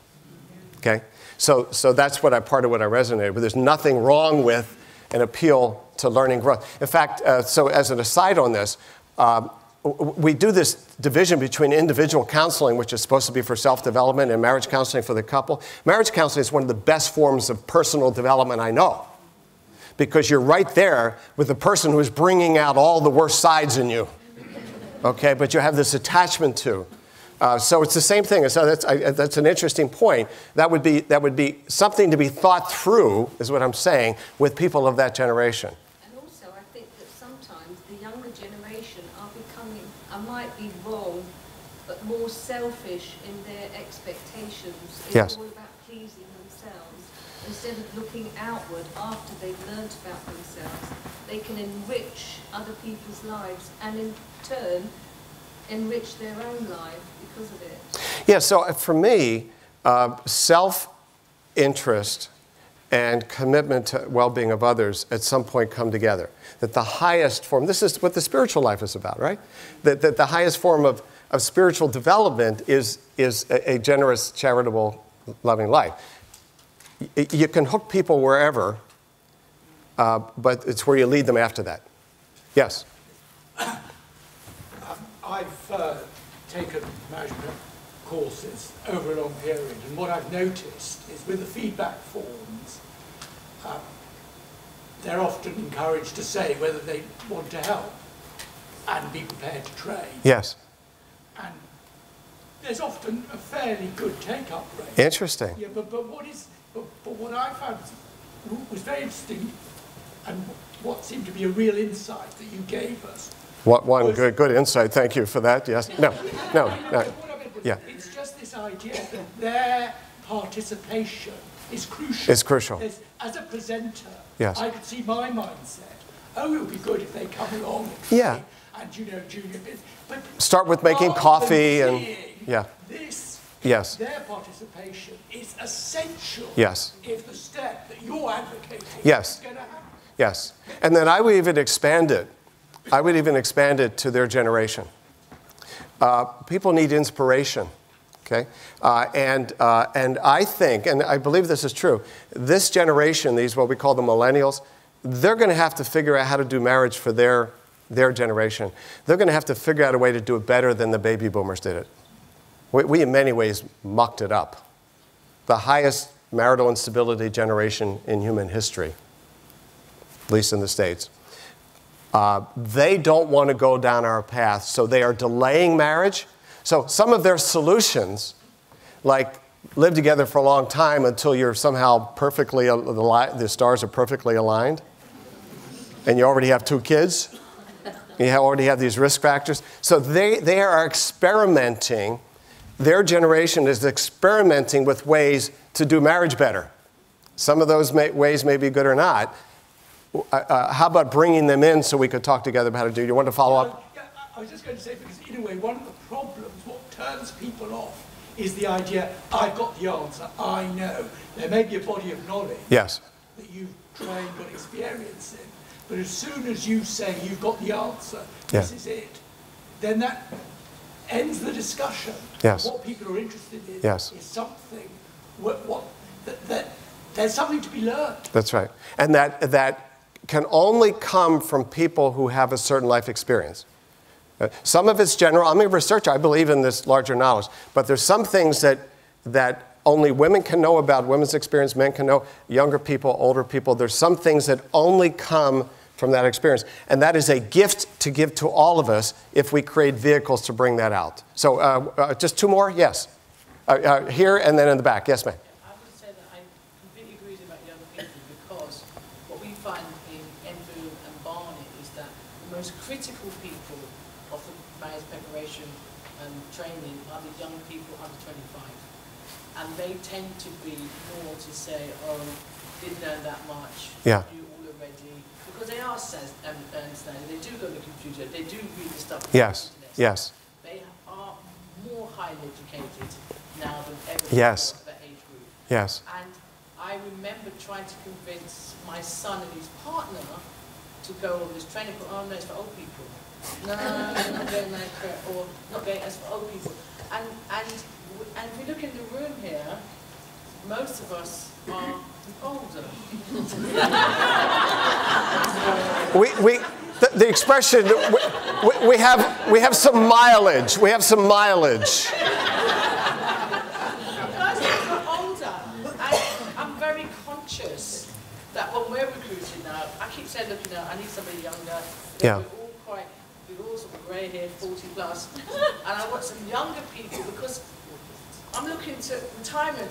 Okay? So that's part of what I resonated with. There's nothing wrong with an appeal to learning growth. In fact, so as an aside on this, we do this division between individual counseling, which is supposed to be for self-development, and marriage counseling for the couple. Marriage counseling is one of the best forms of personal development I know, because you're right there with the person who's bringing out all the worst sides in you, okay? But you have this attachment to. So it's the same thing. So that's an interesting point. That would be something to be thought through, is what I'm saying, with people of that generation. I might be wrong, but more selfish in their expectations. It's yes. all about pleasing themselves. Instead of looking outward after they've learnt about themselves, they can enrich other people's lives and in turn enrich their own life because of it. Yeah, so for me, self-interest and commitment to well-being of others at some point come together. That the highest form, this is what the spiritual life is about, right? That the highest form of spiritual development is a generous, charitable, loving life. You can hook people wherever, but it's where you lead them after that. Yes? I've taken management courses over a long period, and what I've noticed is with the feedback forms, they're often encouraged to say whether they want to help and be prepared to train. Yes. And there's often a fairly good take-up rate. Interesting. Yeah, but what I found was very interesting, and what seemed to be a real insight that you gave us. One good insight. Thank you for that. Yes. No. Yeah. It's just this idea that their participation is crucial. It's crucial. As a presenter, yes. I could see my mindset. Oh, it would be good if they come along and yeah. And junior bits. But start with making coffee and yeah. This, yes. Their participation is essential. Yes. If the step that you're advocating yes. is going to happen. Yes. And then I would even expand it. I would even expand it to their generation. People need inspiration. Okay, and I think, and I believe this is true, this generation, these what we call the millennials, they're going to have to figure out how to do marriage for their generation. They're going to have to figure out a way to do it better than the baby boomers did it. We in many ways mucked it up. The highest marital instability generation in human history, at least in the States. They don't want to go down our path, so they are delaying marriage. So some of their solutions, like live together for a long time until you're somehow perfectly, the stars are perfectly aligned, and you already have 2 kids, you already have these risk factors. So they are experimenting, their generation is experimenting with ways to do marriage better. Some of those ways may be good or not. How about bringing them in so we could talk together about how to do it? You want to follow up? Yeah, I was just going to say, because in a way, one of the problems, what turns people off, is the idea, I've got the answer, I know. There may be a body of knowledge yes. that you've trained, got experience in, but as soon as you say you've got the answer, yeah. this is it, then that ends the discussion. Yes. What people are interested in yes. is something, that there's something to be learned. That's right. And that can only come from people who have a certain life experience. Some of it's general. I'm a researcher. I believe in this larger knowledge. But there's some things that only women can know about women's experience, men can know, younger people, older people. There's some things that only come from that experience. And that is a gift to give to all of us if we create vehicles to bring that out. So just 2 more? Yes. Here and then in the back. Yes, ma'am. I would say that I completely agree with you about young people, because what we find in Enfield and Barnet is that the most critical people of the marriage preparation and training are the young people under 25. And they tend to be more to say, oh, didn't learn that much, yeah. do all already. Because they are understanding, they do go to the computer, they do read the stuff. Yes, yes. They are more highly educated now than ever yes. before at that age group. Yes. And I remember trying to convince my son and his partner to go on this training, but oh no, it's for old people. No, not going like that, or not going as for old people. And if we look in the room here, most of us are older. the expression, we have some mileage. We have some mileage. I'm very conscious that when we're recruiting now, I keep saying, look, I need somebody younger. Yeah. We're all sort of grey haired, 40 plus, and I want some younger people because I'm looking to retirement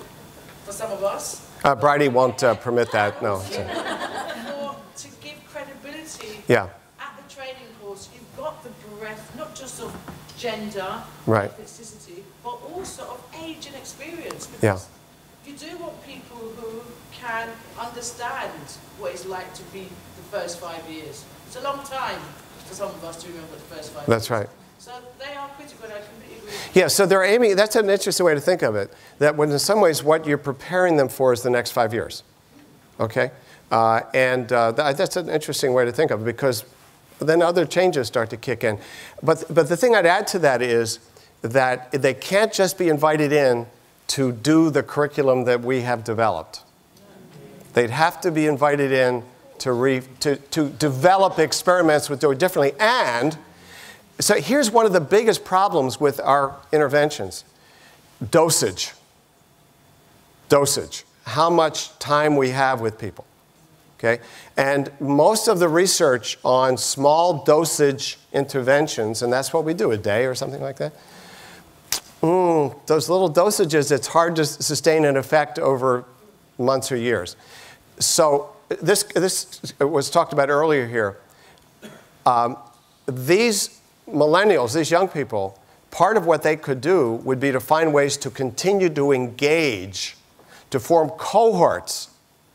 for some of us. Bridie won't permit that, no. To give credibility at the training course, you've got the breadth, not just of gender, ethnicity, but also of age and experience. Because you do want people who can understand what it's like to be the first 5 years. It's a long time for some of us to remember the first 5 years. That's right. So they are critical, and I completely agree with you. Yeah, so they're aiming, that's an interesting way to think of it, that when in some ways what you're preparing them for is the next 5 years. Okay? That's an interesting way to think of it because then other changes start to kick in. But the thing I'd add to that is that they can't just be invited in to do the curriculum that we have developed. They'd have to be invited in to develop experiments with doing differently. And so here's one of the biggest problems with our interventions. Dosage. Dosage. How much time we have with people. Okay? And most of the research on small dosage interventions, and that's what we do, a day or something like that, those little dosages, it's hard to sustain an effect over months or years. So this was talked about earlier here. These millennials, these young people, part of what they could do would be to find ways to continue to engage, to form cohorts,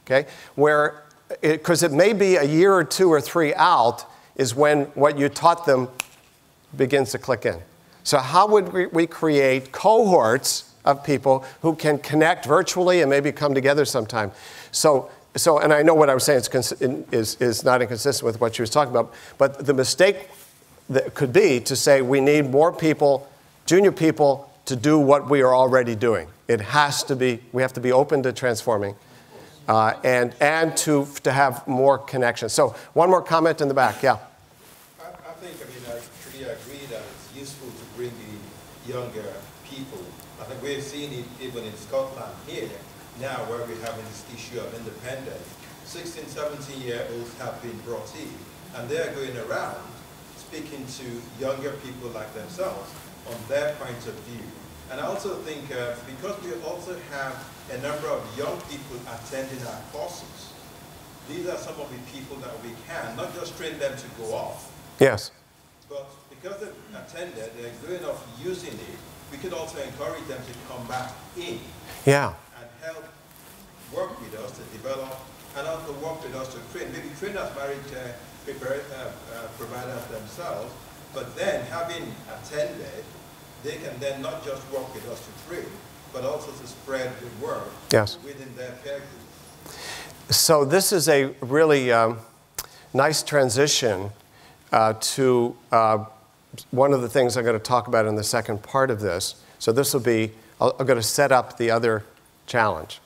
okay, where, because it may be a year or 2 or 3 out is when what you taught them begins to click in. So how would we create cohorts of people who can connect virtually and maybe come together sometime? So and I know what I was saying is not inconsistent with what she was talking about, but the mistake that could be to say we need more people, junior people, to do what we are already doing. It has to be, we have to be open to transforming and to have more connections. So one more comment in the back, yeah. I think, I truly agree that it's useful to bring in younger people. I think we've seen it even in Scotland here, now where we're having this issue of independence. 16, 17-year-olds have been brought in, and they're going around speaking to younger people like themselves on their point of view. And I also think because we also have a number of young people attending our courses, these are some of the people that we can, not just train them to go off. Yes. But because they've attended, they're good enough using it, we could also encourage them to come back in. Yeah. And help work with us to develop, and also work with us to train. Maybe train as marriage providers themselves, but then having attended, they can then not just work with us to train, but also to spread the word within their peer group. So this is a really nice transition to one of the things I'm going to talk about in the second part of this. So this will be, I'm going to set up the other challenge.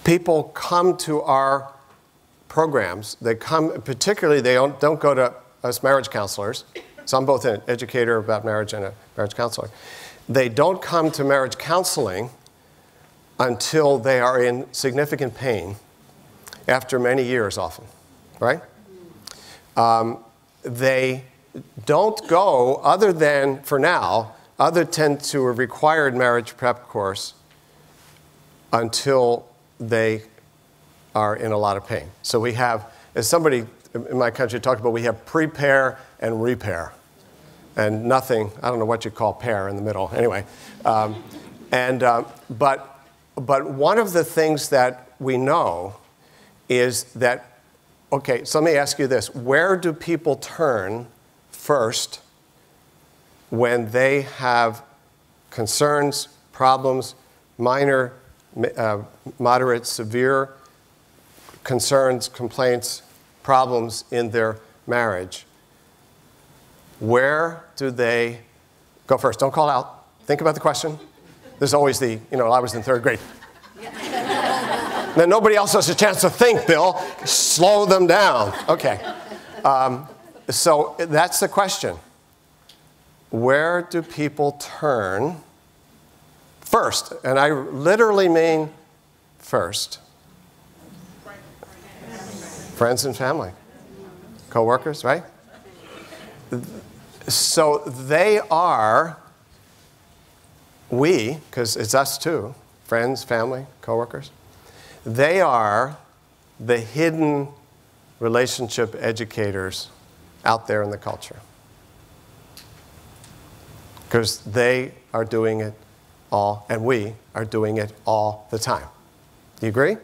People come to our programs. They come, particularly, they don't go to us marriage counselors. So I'm both an educator about marriage and a marriage counselor. They don't come to marriage counseling until they are in significant pain after many years often, right? They don't go other than, for now, other than to a required marriage prep course until they are in a lot of pain. So we have, as somebody in my country talked about, we have prepare and repair. And nothing, I don't know what you call pair in the middle. Anyway, but one of the things that we know is that, okay, so let me ask you this. Where do people turn first when they have concerns, problems, minor, moderate, severe concerns, complaints, problems in their marriage? Where do they go first? Don't call out. Think about the question. There's always the, I was in 3rd grade. Then nobody else has a chance to think, Bill. Slow them down. Okay. So that's the question. Where do people turn first? And I literally mean first. Friends and family. Co-workers, right? So they are, because it's us too, friends, family, co-workers, they are the hidden relationship educators out there in the culture. Because they are doing it all, and we are doing it all the time. Do you agree?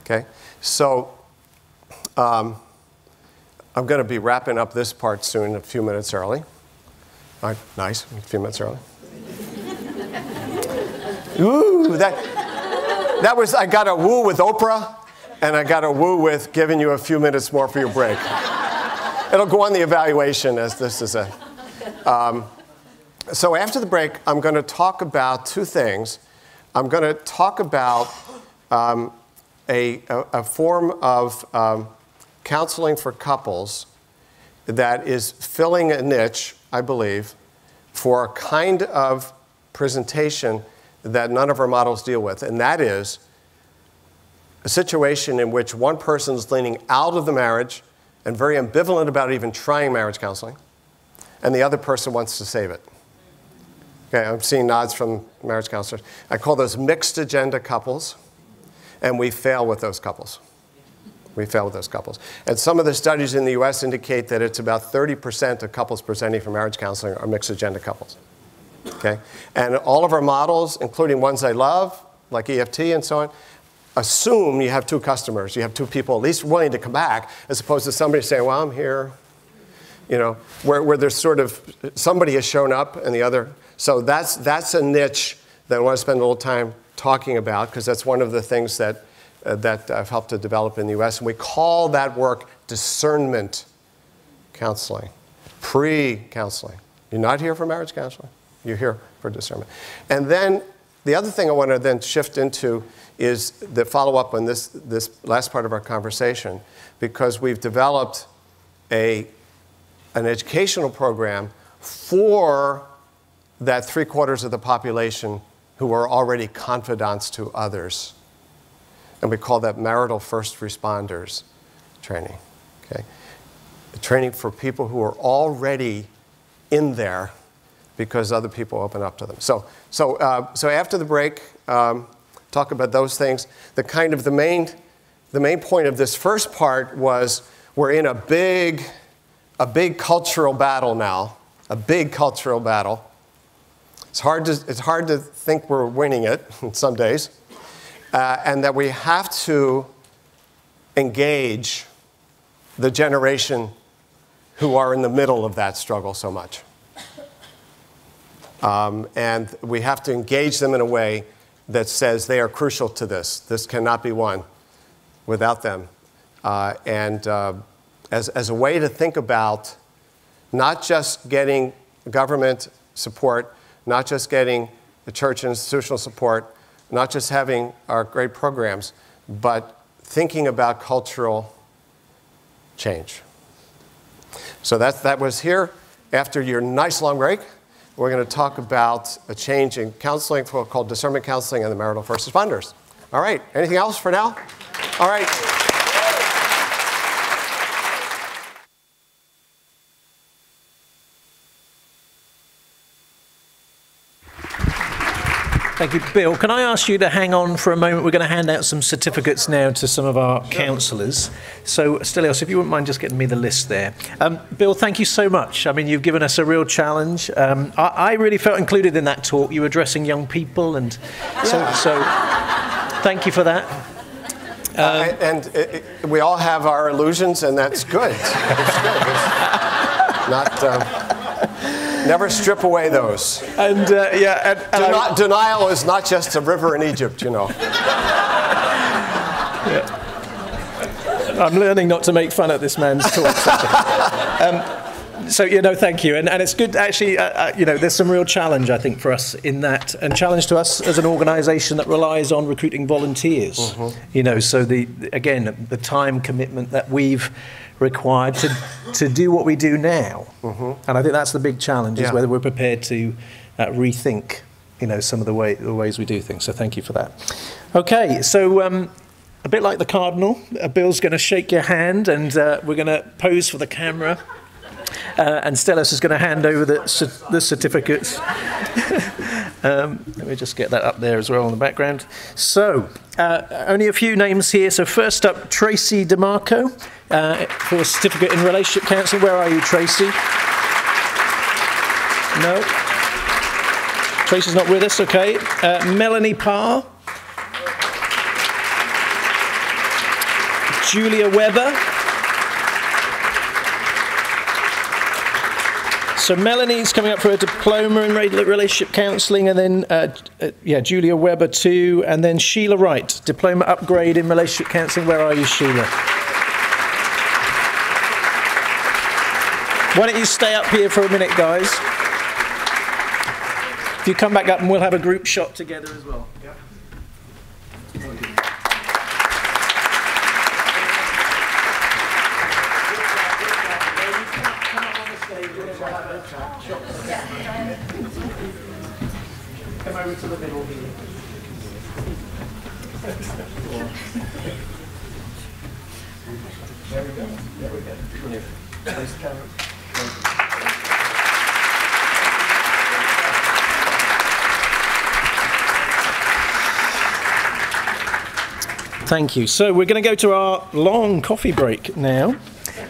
Okay. So I'm going to be wrapping up this part soon, a few minutes early. All right, nice, a few minutes early. Ooh, that was, I got a woo with Oprah, and I got a woo with giving you a few minutes more for your break. It'll go on the evaluation as this is a... So after the break, I'm going to talk about two things. I'm going to talk about a form of counseling for couples that is filling a niche, I believe, for a kind of presentation that none of our models deal with, and that is a situation in which one person is leaning out of the marriage and very ambivalent about even trying marriage counseling, and the other person wants to save it. Okay, I'm seeing nods from marriage counselors. I call those mixed agenda couples, and we fail with those couples. We fail with those couples. And some of the studies in the US indicate that it's about 30% of couples presenting for marriage counseling are mixed agenda couples. Okay? And all of our models, including ones I love, like EFT and so on, assume you have two customers. You have two people at least willing to come back, as opposed to somebody saying, well, I'm here. You know, where there's sort of, somebody has shown up and the other. So that's a niche that I want to spend a little time talking about, because that's one of the things that I've helped to develop in the US. And we call that work discernment counseling, pre-counseling. You're not here for marriage counseling. You're here for discernment. And then the other thing I want to then shift into is the follow-up on this last part of our conversation, because we've developed an educational program for that 3/4 of the population who are already confidants to others. And we call that marital first responders training. Okay? Training for people who are already in there because other people open up to them. So after the break, talk about those things. The main point of this first part was we're in a big cultural battle now, a big cultural battle. It's hard to think we're winning it some days, and that we have to engage the generation who are in the middle of that struggle so much. And we have to engage them in a way that says they are crucial to this. This cannot be won without them. As a way to think about not just getting government support, not just getting the church and institutional support, not just having our great programs, but thinking about cultural change. So that was here. After your nice long break, we're going to talk about a change in counseling called Discernment Counselling and the marital first responders. All right, anything else for now? All right. Thank you. Bill, can I ask you to hang on for a moment? We're going to hand out some certificates now to some of our counsellors. So, Stelios, if you wouldn't mind just getting me the list there. Bill, thank you so much. I mean, you've given us a real challenge. I really felt included in that talk. You were addressing young people, and so thank you for that. We all have our illusions, and that's good. It's good. Never strip away those. And denial is not just a river in Egypt, you know. Yeah. I'm learning not to make fun of this man's talk. So, thank you. And it's good, actually, there's some real challenge, I think, for us in that, and challenge to us as an organisation that relies on recruiting volunteers. So, the time commitment that we've required to do what we do now. And I think that's the big challenge, is whether we're prepared to rethink, some of the ways we do things. So thank you for that. Okay, so a bit like the Cardinal, Bill's going to shake your hand, and we're going to pose for the camera. And Stellis is going to hand over the certificates. Let me just get that up there as well in the background. So, only a few names here. So first up, Tracy DeMarco for a certificate in relationship counselling. Where are you, Tracy? No? Tracy's not with us, okay. Melanie Parr. Julia Weber. So Melanie's coming up for a diploma in relationship counselling, and then Julia Weber too, and then Sheila Wright, diploma upgrade in relationship counselling. Where are you, Sheila? Why don't you stay up here for a minute, guys? If you come back up, and we'll have a group shot together as well. Come over to the middle here. There we go. There we go. Brilliant. Face the camera. Thank you. So we're going to go to our long coffee break now.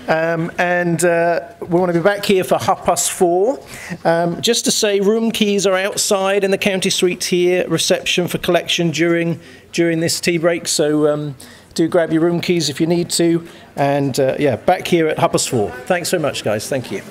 And we want to be back here for 4:30. Just to say, room keys are outside in the county suite here, reception for collection during this tea break. So do grab your room keys if you need to. And back here at 4:30. Thanks so much, guys. Thank you.